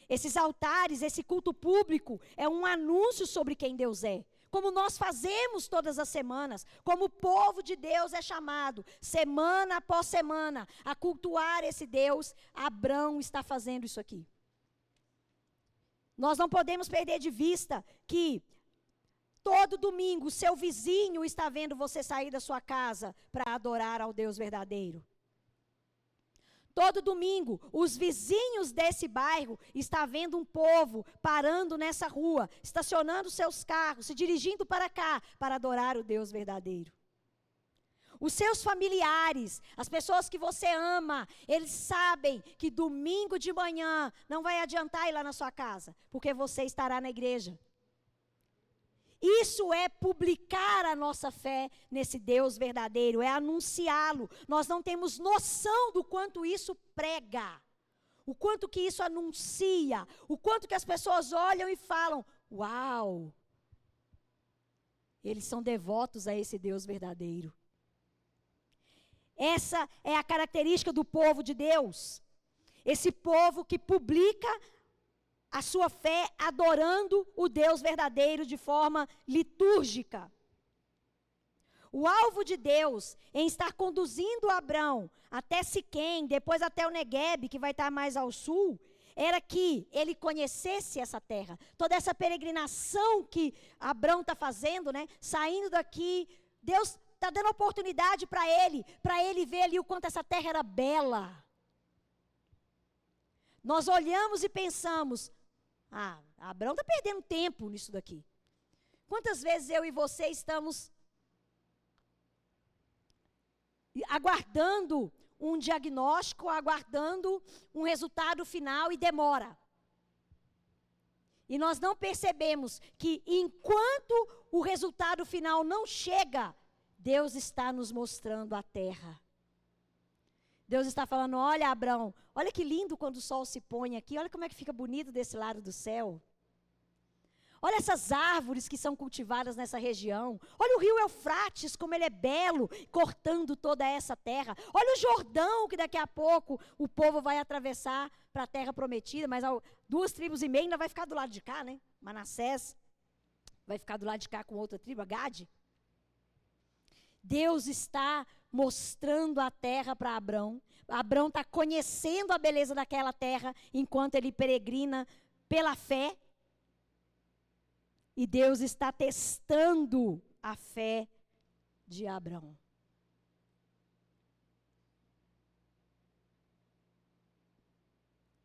S1: Esses altares, esse culto público, é um anúncio sobre quem Deus é. Como nós fazemos todas as semanas, como o povo de Deus é chamado, semana após semana, a cultuar esse Deus, Abrão está fazendo isso aqui. Nós não podemos perder de vista que todo domingo o seu vizinho está vendo você sair da sua casa para adorar ao Deus verdadeiro. Todo domingo, os vizinhos desse bairro estão vendo um povo parando nessa rua, estacionando seus carros, se dirigindo para cá, para adorar o Deus verdadeiro. Os seus familiares, as pessoas que você ama, eles sabem que domingo de manhã não vai adiantar ir lá na sua casa, porque você estará na igreja. Isso é publicar a nossa fé nesse Deus verdadeiro, é anunciá-lo. Nós não temos noção do quanto isso prega, o quanto que isso anuncia, o quanto que as pessoas olham e falam, uau, eles são devotos a esse Deus verdadeiro. Essa é a característica do povo de Deus, esse povo que publica a sua fé adorando o Deus verdadeiro de forma litúrgica. O alvo de Deus em estar conduzindo Abrão até Siquém, depois até o Neguebe, que vai estar mais ao sul, era que ele conhecesse essa terra. Toda essa peregrinação que Abrão está fazendo, né, saindo daqui, Deus está dando oportunidade para ele ver ali o quanto essa terra era bela. Nós olhamos e pensamos, Abrão está perdendo tempo nisso daqui. Quantas vezes eu e você estamos aguardando um diagnóstico, aguardando um resultado final e demora. E nós não percebemos que enquanto o resultado final não chega, Deus está nos mostrando a terra. Deus está falando, olha Abrão, olha que lindo quando o sol se põe aqui, olha como é que fica bonito desse lado do céu. Olha essas árvores que são cultivadas nessa região. Olha o rio Eufrates, como ele é belo, cortando toda essa terra. Olha o Jordão, que daqui a pouco o povo vai atravessar para a terra prometida, mas 2,5 ainda vai ficar do lado de cá, né? Manassés vai ficar do lado de cá com outra tribo, a Gade. Deus está mostrando a terra para Abrão. Abrão está conhecendo a beleza daquela terra enquanto ele peregrina pela fé. E Deus está testando a fé de Abrão.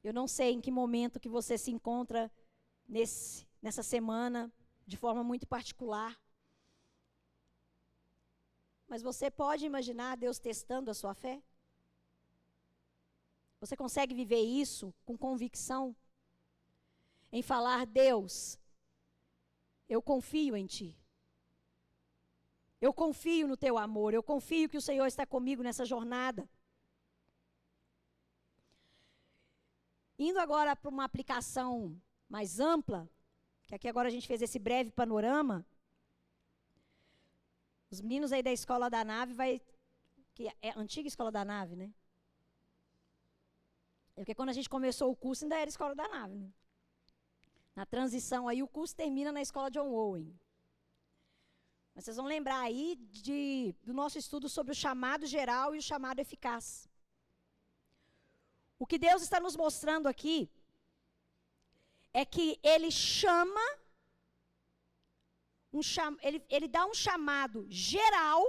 S1: Eu não sei em que momento que você se encontra nessa semana, de forma muito particular. Mas você pode imaginar Deus testando a sua fé? Você consegue viver isso com convicção? Em falar, Deus, eu confio em Ti. Eu confio no Teu amor. Eu confio que o Senhor está comigo nessa jornada. Indo agora para uma aplicação mais ampla, que aqui agora a gente fez esse breve panorama. Os meninos aí da Escola da Nave, que é a antiga Escola da Nave, né? É porque quando a gente começou o curso ainda era Escola da Nave, né? Na transição aí o curso termina na Escola John Owen. Mas vocês vão lembrar aí do nosso estudo sobre o chamado geral e o chamado eficaz. O que Deus está nos mostrando aqui é que Ele chama, ele dá um chamado geral,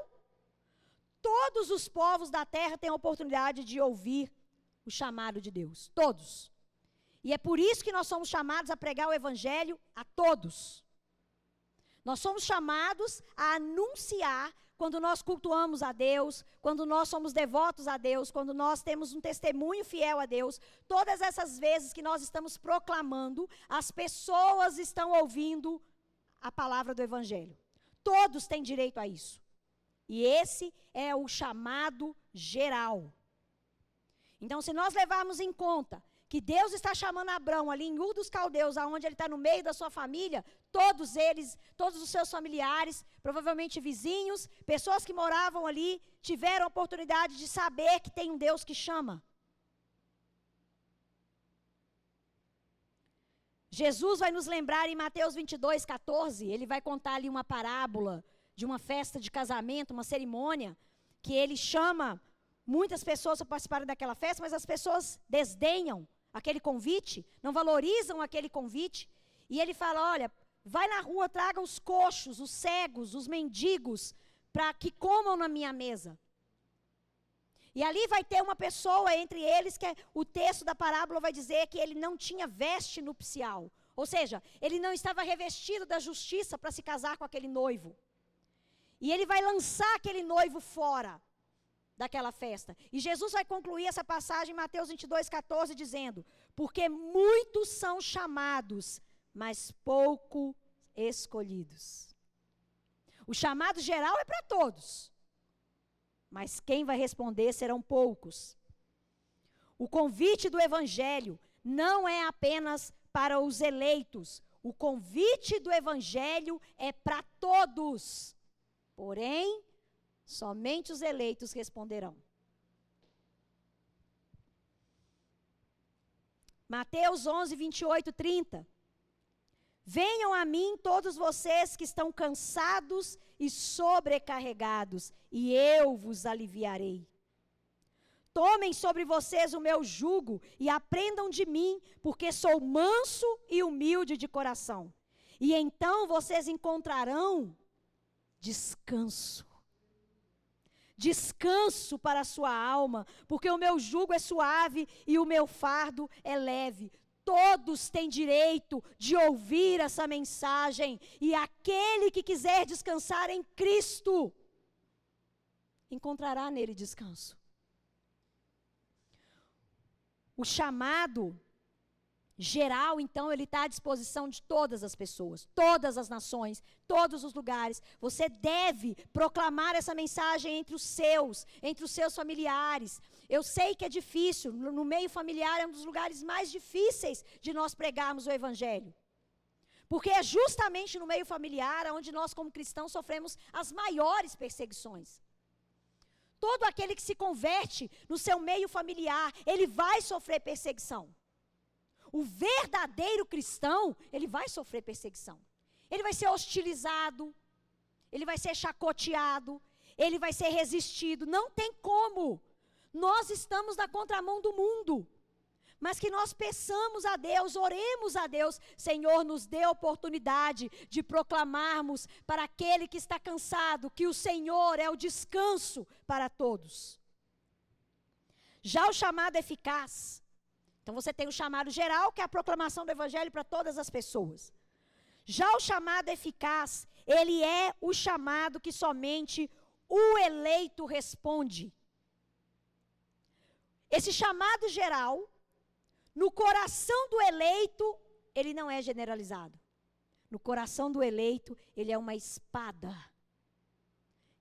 S1: todos os povos da terra têm a oportunidade de ouvir o chamado de Deus, todos. E é por isso que nós somos chamados a pregar o Evangelho a todos. Nós somos chamados a anunciar quando nós cultuamos a Deus, quando nós somos devotos a Deus, quando nós temos um testemunho fiel a Deus. Todas essas vezes que nós estamos proclamando, as pessoas estão ouvindo a palavra do Evangelho. Todos têm direito a isso. E esse é o chamado geral. Então, se nós levarmos em conta que Deus está chamando Abrão ali em Ur dos Caldeus, aonde ele está no meio da sua família, todos eles, todos os seus familiares, provavelmente vizinhos, pessoas que moravam ali, tiveram a oportunidade de saber que tem um Deus que chama. Jesus vai nos lembrar em Mateus 22, 14, ele vai contar ali uma parábola de uma festa de casamento, uma cerimônia, que ele chama muitas pessoas para participarem daquela festa, mas as pessoas desdenham aquele convite, não valorizam aquele convite, e ele fala, olha, vai na rua, traga os coxos, os cegos, os mendigos, para que comam na minha mesa. E ali vai ter uma pessoa entre eles, que o texto da parábola vai dizer que ele não tinha veste nupcial, ou seja, ele não estava revestido da justiça para se casar com aquele noivo. E ele vai lançar aquele noivo fora daquela festa. E Jesus vai concluir essa passagem em Mateus 22, 14, dizendo, porque muitos são chamados, mas pouco escolhidos. O chamado geral é para todos, mas quem vai responder serão poucos. O convite do Evangelho não é apenas para os eleitos. O convite do Evangelho é para todos. Porém, somente os eleitos responderão. Mateus 11, 28, 30. Venham a mim todos vocês que estão cansados e sobrecarregados, e eu vos aliviarei. Tomem sobre vocês o meu jugo e aprendam de mim, porque sou manso e humilde de coração. E então vocês encontrarão descanso. Descanso para a sua alma, porque o meu jugo é suave e o meu fardo é leve. Todos têm direito de ouvir essa mensagem, e aquele que quiser descansar em Cristo, encontrará nele descanso. O chamado geral, então, ele está à disposição de todas as pessoas, todas as nações, todos os lugares. Você deve proclamar essa mensagem entre os seus familiares. Eu sei que é difícil, no meio familiar é um dos lugares mais difíceis de nós pregarmos o Evangelho. Porque é justamente no meio familiar onde nós, como cristãos, sofremos as maiores perseguições. Todo aquele que se converte no seu meio familiar, ele vai sofrer perseguição. O verdadeiro cristão, ele vai sofrer perseguição. Ele vai ser hostilizado, ele vai ser chacoteado, ele vai ser resistido. Não tem como. Nós estamos na contramão do mundo. Mas que nós peçamos a Deus, oremos a Deus, Senhor, nos dê a oportunidade de proclamarmos para aquele que está cansado, que o Senhor é o descanso para todos. Já o chamado eficaz, então você tem o chamado geral, que é a proclamação do Evangelho para todas as pessoas. Já o chamado eficaz, ele é o chamado que somente o eleito responde. Esse chamado geral, no coração do eleito, ele não é generalizado. No coração do eleito, ele é uma espada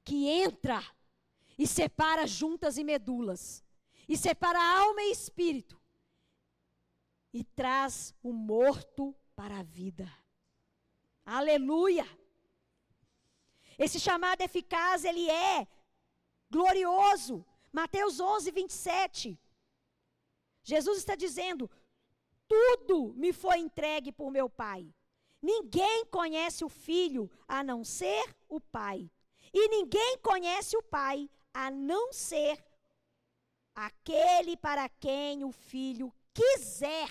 S1: que entra e separa juntas e medulas, e separa alma e espírito, e traz o morto para a vida. Aleluia! Esse chamado eficaz, ele é glorioso. Mateus 11, 27. Jesus está dizendo, tudo me foi entregue por meu Pai. Ninguém conhece o Filho a não ser o Pai. E ninguém conhece o Pai a não ser aquele para quem o Filho quiser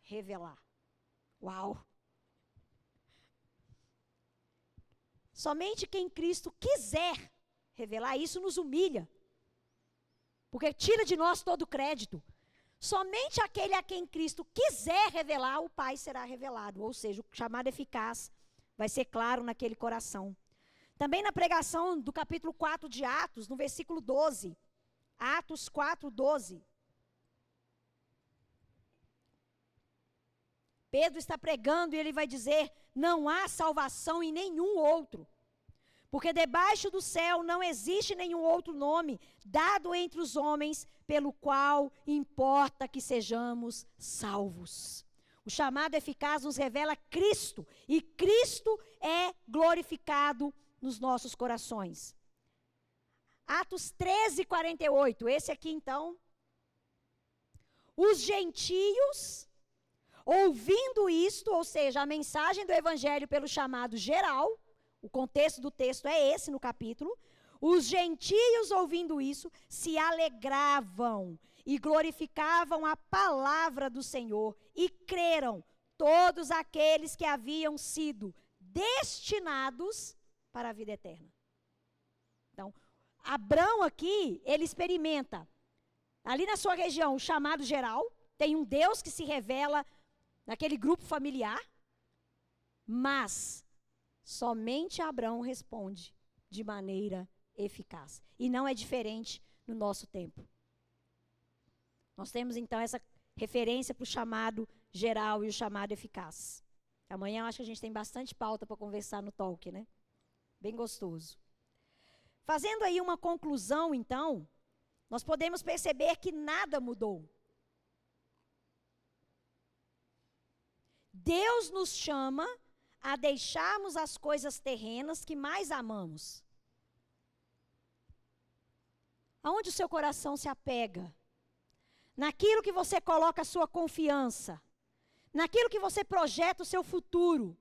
S1: revelar. Uau! Somente quem Cristo quiser revelar, isso nos humilha. Porque tira de nós todo o crédito. Somente aquele a quem Cristo quiser revelar, o Pai será revelado. Ou seja, o chamado eficaz vai ser claro naquele coração. Também na pregação do capítulo 4 de Atos, no versículo 12. Atos 4, 12. Pedro está pregando e ele vai dizer, não há salvação em nenhum outro. Porque debaixo do céu não existe nenhum outro nome dado entre os homens pelo qual importa que sejamos salvos. O chamado eficaz nos revela Cristo e Cristo é glorificado nos nossos corações. Atos 13, 48, esse aqui então. Os gentios, ouvindo isto, ou seja, a mensagem do evangelho pelo chamado geral, o contexto do texto é esse no capítulo. Os gentios, ouvindo isso, se alegravam e glorificavam a palavra do Senhor e creram todos aqueles que haviam sido destinados para a vida eterna. Então, Abrão aqui, ele experimenta, ali na sua região, o chamado geral, tem um Deus que se revela naquele grupo familiar, mas somente Abrão responde de maneira eficaz. E não é diferente no nosso tempo. Nós temos então essa referência para o chamado geral e o chamado eficaz. Amanhã eu acho que a gente tem bastante pauta para conversar no talk, né? Bem gostoso. Fazendo aí uma conclusão, então, nós podemos perceber que nada mudou. Deus nos chama a deixarmos as coisas terrenas que mais amamos. Aonde o seu coração se apega? Naquilo que você coloca a sua confiança. Naquilo que você projeta o seu futuro.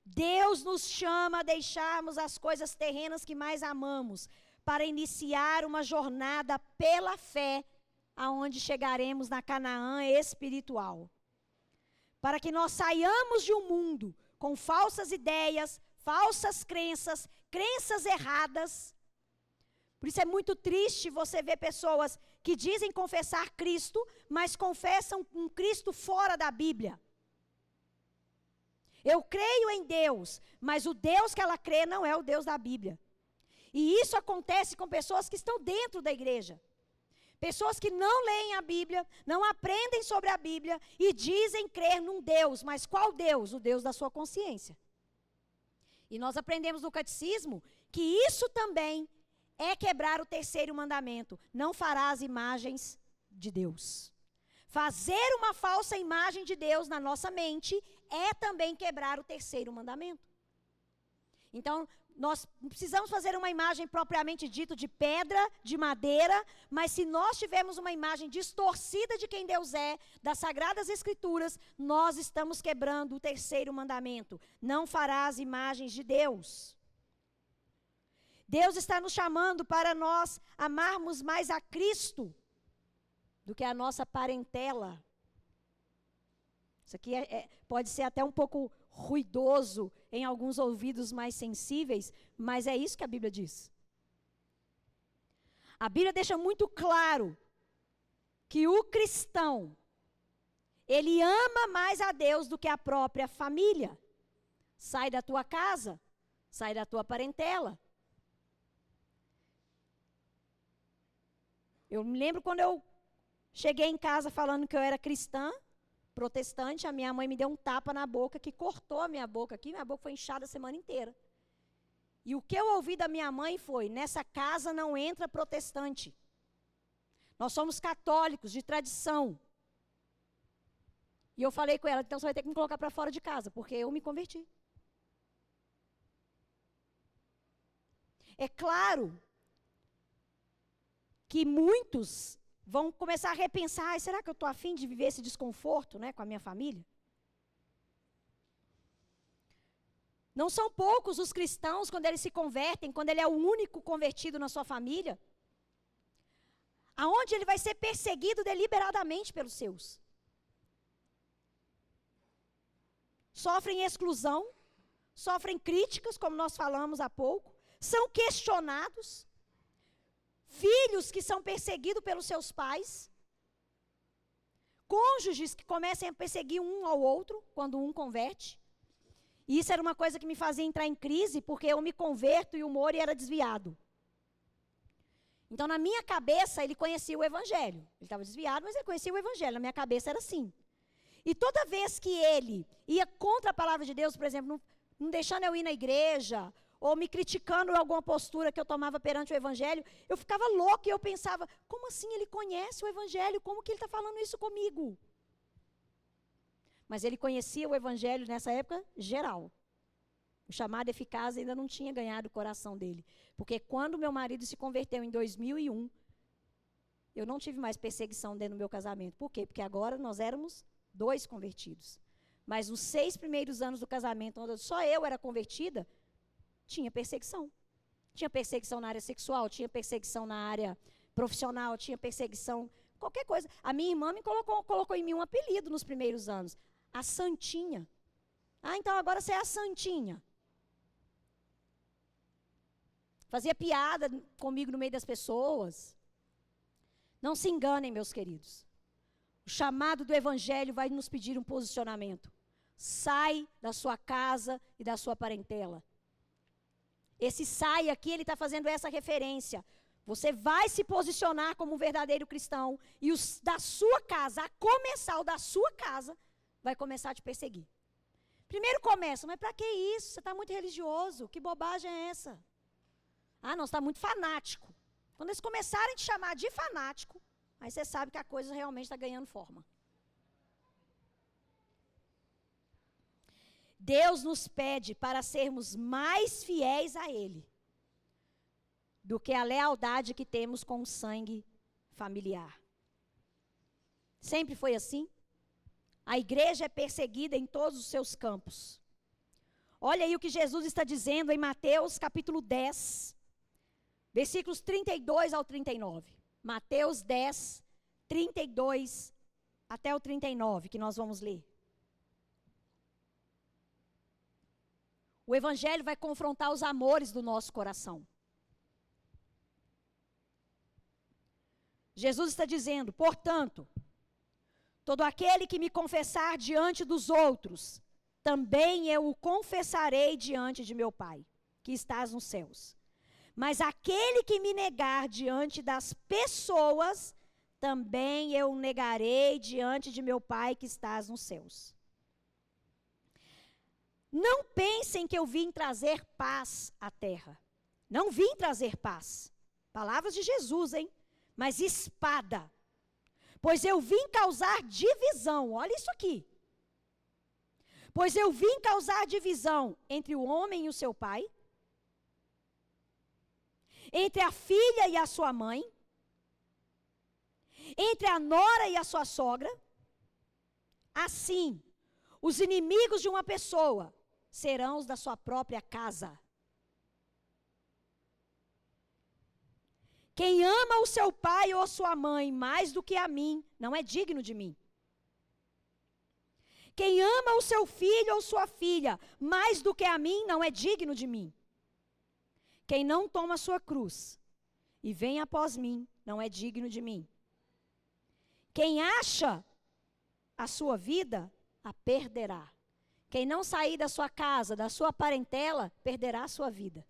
S1: Deus nos chama a deixarmos as coisas terrenas que mais amamos, para iniciar uma jornada pela fé, aonde chegaremos na Canaã espiritual. Para que nós saiamos de um mundo com falsas ideias, falsas crenças, crenças erradas. Por isso é muito triste você ver pessoas que dizem confessar Cristo, mas confessam um Cristo fora da Bíblia. Eu creio em Deus, mas o Deus que ela crê não é o Deus da Bíblia. E isso acontece com pessoas que estão dentro da igreja. Pessoas que não leem a Bíblia, não aprendem sobre a Bíblia e dizem crer num Deus. Mas qual Deus? O Deus da sua consciência. E nós aprendemos no catecismo que isso também é quebrar o terceiro mandamento. Não farás imagens de Deus. Fazer uma falsa imagem de Deus na nossa mente é também quebrar o terceiro mandamento. Então, nós precisamos fazer uma imagem propriamente dita de pedra, de madeira, mas se nós tivermos uma imagem distorcida de quem Deus é, das Sagradas Escrituras, nós estamos quebrando o terceiro mandamento. Não farás imagens de Deus. Deus está nos chamando para nós amarmos mais a Cristo do que a nossa parentela. Isso aqui pode ser até um pouco ruidoso em alguns ouvidos mais sensíveis, mas é isso que a Bíblia diz. A Bíblia deixa muito claro que o cristão, ele ama mais a Deus do que a própria família. Sai da tua casa, sai da tua parentela. Eu me lembro quando eu cheguei em casa falando que eu era cristã, protestante, a minha mãe me deu um tapa na boca que cortou a minha boca aqui, minha boca foi inchada a semana inteira. E o que eu ouvi da minha mãe foi: nessa casa não entra protestante. Nós somos católicos de tradição. E eu falei com ela: então você vai ter que me colocar para fora de casa, porque eu me converti. É claro que muitos vão começar a repensar: será que eu estou afim de viver esse desconforto, né, com a minha família? Não são poucos os cristãos, quando eles se convertem, quando ele é o único convertido na sua família, aonde ele vai ser perseguido deliberadamente pelos seus. Sofrem exclusão, sofrem críticas, como nós falamos há pouco, são questionados, filhos que são perseguidos pelos seus pais, cônjuges que começam a perseguir um ao outro quando um converte. E isso era uma coisa que me fazia entrar em crise, porque eu me converto e o Mori era desviado. Então, na minha cabeça, ele conhecia o Evangelho. Ele estava desviado, mas ele conhecia o Evangelho. Na minha cabeça era assim. E toda vez que ele ia contra a palavra de Deus, por exemplo, não deixando eu ir na igreja, ou me criticando alguma postura que eu tomava perante o Evangelho, eu ficava louca e eu pensava: como assim ele conhece o Evangelho? Como que ele está falando isso comigo? Mas ele conhecia o Evangelho nessa época geral. O chamado eficaz ainda não tinha ganhado o coração dele. Porque quando meu marido se converteu em 2001, eu não tive mais perseguição dentro do meu casamento. Por quê? Porque agora nós éramos 2 convertidos. Mas nos 6 primeiros anos do casamento, onde só eu era convertida, tinha perseguição. Tinha perseguição na área sexual, tinha perseguição na área profissional, tinha perseguição, qualquer coisa. A minha irmã me colocou em mim um apelido nos primeiros anos: a Santinha. Ah, então agora você é a Santinha. Fazia piada comigo no meio das pessoas. Não se enganem, meus queridos. O chamado do Evangelho vai nos pedir um posicionamento. Sai da sua casa e da sua parentela. Esse sai aqui, ele está fazendo essa referência. Você vai se posicionar como um verdadeiro cristão, e os da sua casa, a começar o da sua casa, vai começar a te perseguir. Primeiro começa: mas para que isso? Você está muito religioso, que bobagem é essa? Ah, não, você está muito fanático. Quando eles começarem a te chamar de fanático, aí você sabe que a coisa realmente está ganhando forma. Deus nos pede para sermos mais fiéis a Ele do que a lealdade que temos com o sangue familiar. Sempre foi assim. A igreja é perseguida em todos os seus campos. Olha aí o que Jesus está dizendo em Mateus capítulo 10, versículos 32 ao 39. Mateus 10, 32 até o 39, que nós vamos ler. O Evangelho vai confrontar os amores do nosso coração. Jesus está dizendo: portanto, todo aquele que me confessar diante dos outros, também eu o confessarei diante de meu Pai, que estás nos céus. Mas aquele que me negar diante das pessoas, também eu o negarei diante de meu Pai que estás nos céus. Não pensem que eu vim trazer paz à terra. Não vim trazer paz. Palavras de Jesus, hein? Mas espada. Pois eu vim causar divisão. Olha isso aqui. Pois eu vim causar divisão entre o homem e o seu pai, entre a filha e a sua mãe, entre a nora e a sua sogra. Assim, os inimigos de uma pessoa serão os da sua própria casa. Quem ama o seu pai ou sua mãe mais do que a mim, não é digno de mim. Quem ama o seu filho ou sua filha mais do que a mim, não é digno de mim. Quem não toma a sua cruz e vem após mim, não é digno de mim. Quem acha a sua vida, a perderá. Quem não sair da sua casa, da sua parentela, perderá a sua vida.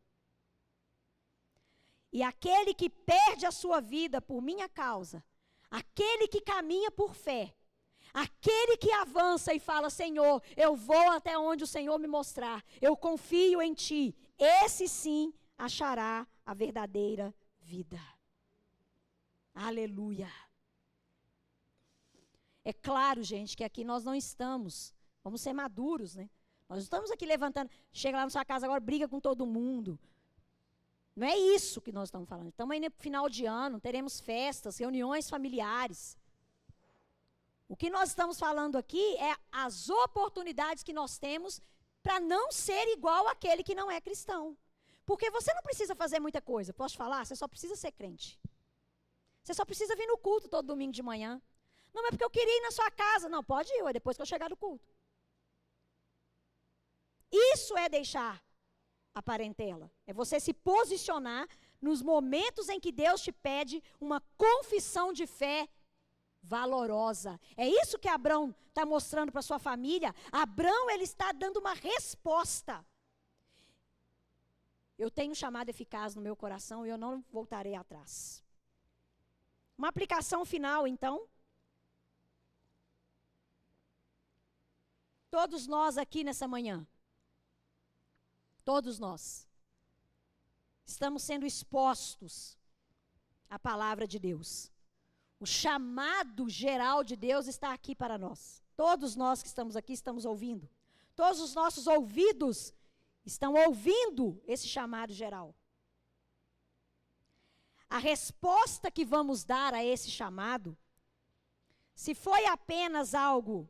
S1: E aquele que perde a sua vida por minha causa, aquele que caminha por fé, aquele que avança e fala, Senhor, eu vou até onde o Senhor me mostrar, eu confio em Ti, esse sim achará a verdadeira vida. Aleluia. É claro, gente, que aqui nós não estamos, vamos ser maduros, né? Nós não estamos aqui levantando, chega lá na sua casa agora, briga com todo mundo. Não é isso que nós estamos falando. Estamos aí no final de ano, teremos festas, reuniões familiares. O que nós estamos falando aqui é as oportunidades que nós temos para não ser igual àquele que não é cristão. Porque você não precisa fazer muita coisa, posso falar? Você só precisa ser crente. Você só precisa vir no culto todo domingo de manhã. Não, é porque eu queria ir na sua casa. Não, pode ir, é depois que eu chegar do culto. Isso é deixar a parentela. É você se posicionar nos momentos em que Deus te pede uma confissão de fé valorosa. É isso que Abrão está mostrando para sua família. Abrão, ele está dando uma resposta. Eu tenho um chamado eficaz no meu coração e eu não voltarei atrás. Uma aplicação final, então. Todos nós aqui nessa manhã, todos nós, estamos sendo expostos à palavra de Deus. O chamado geral de Deus está aqui para nós. Todos nós que estamos aqui estamos ouvindo. Todos os nossos ouvidos estão ouvindo esse chamado geral. A resposta que vamos dar a esse chamado, se foi apenas algo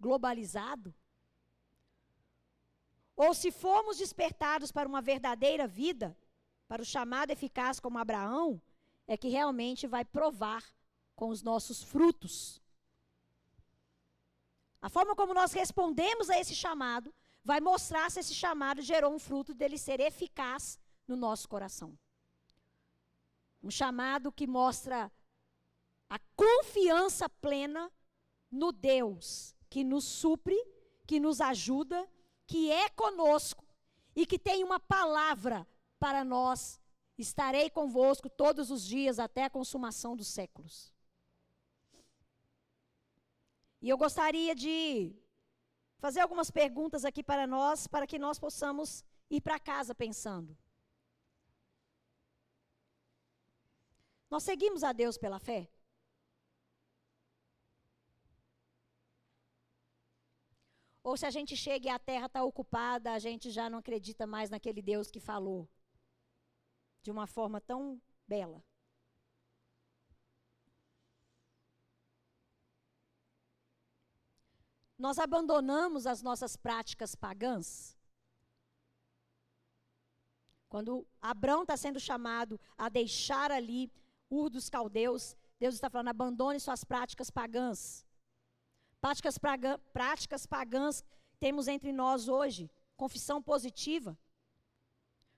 S1: globalizado, ou se formos despertados para uma verdadeira vida, para o chamado eficaz como Abraão, é que realmente vai provar com os nossos frutos. A forma como nós respondemos a esse chamado, vai mostrar se esse chamado gerou um fruto dele ser eficaz no nosso coração. Um chamado que mostra a confiança plena no Deus que nos supre, que nos ajuda, que é conosco e que tem uma palavra para nós. Estarei convosco todos os dias até a consumação dos séculos. E eu gostaria de fazer algumas perguntas aqui para nós, para que nós possamos ir para casa pensando. Nós seguimos a Deus pela fé? Ou se a gente chega e a terra está ocupada, a gente já não acredita mais naquele Deus que falou de uma forma tão bela? Nós abandonamos as nossas práticas pagãs? Quando Abrão está sendo chamado a deixar ali Ur dos Caldeus, Deus está falando, abandone suas práticas pagãs. Práticas pagãs temos entre nós hoje. Confissão positiva.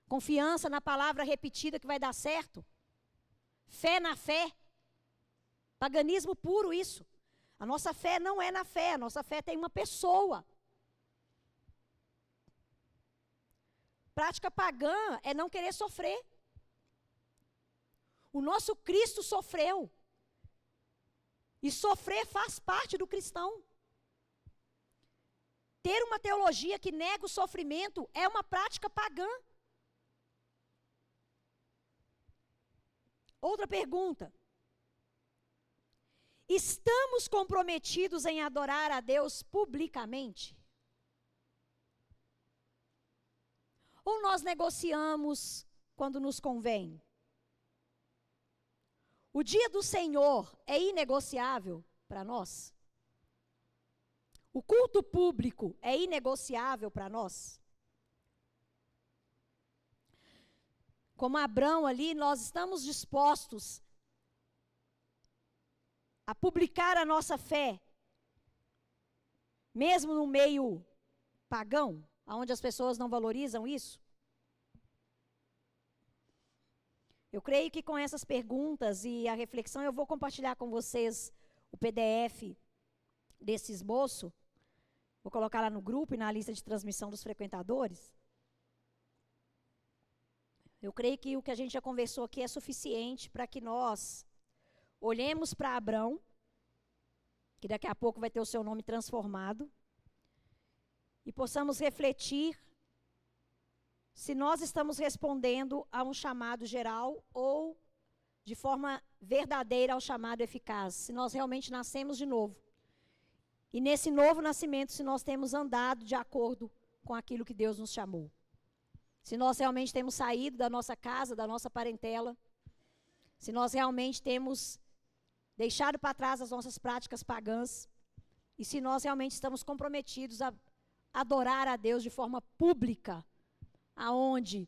S1: Confiança na palavra repetida que vai dar certo. Fé na fé. Paganismo puro isso. A nossa fé não é na fé, a nossa fé tem uma pessoa. Prática pagã é não querer sofrer. O nosso Cristo sofreu. E sofrer faz parte do cristão. Ter uma teologia que nega o sofrimento é uma prática pagã. Outra pergunta. Estamos comprometidos em adorar a Deus publicamente? Ou nós negociamos quando nos convém? O dia do Senhor é inegociável para nós? O culto público é inegociável para nós? como Abrão ali, nós estamos dispostos a publicar a nossa fé, mesmo no meio pagão, onde as pessoas não valorizam isso? Eu creio que com essas perguntas e a reflexão, eu vou compartilhar com vocês o PDF desse esboço. Vou colocar lá no grupo e na lista de transmissão dos frequentadores. Eu creio que o que a gente já conversou aqui é suficiente para que nós olhemos para Abrão, que daqui a pouco vai ter o seu nome transformado, e possamos refletir se nós estamos respondendo a um chamado geral ou de forma verdadeira ao chamado eficaz, se nós realmente nascemos de novo. E nesse novo nascimento, se nós temos andado de acordo com aquilo que Deus nos chamou. Se nós realmente temos saído da nossa casa, da nossa parentela, se nós realmente temos deixado para trás as nossas práticas pagãs, e se nós realmente estamos comprometidos a adorar a Deus de forma pública, aonde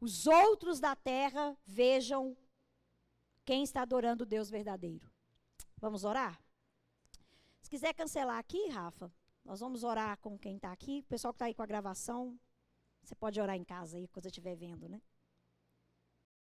S1: os outros da terra vejam quem está adorando o Deus verdadeiro. Vamos orar? Se quiser cancelar aqui, Rafa, nós vamos orar com quem está aqui. O pessoal que está aí com a gravação, você pode orar em casa aí, quando você estiver vendo, né?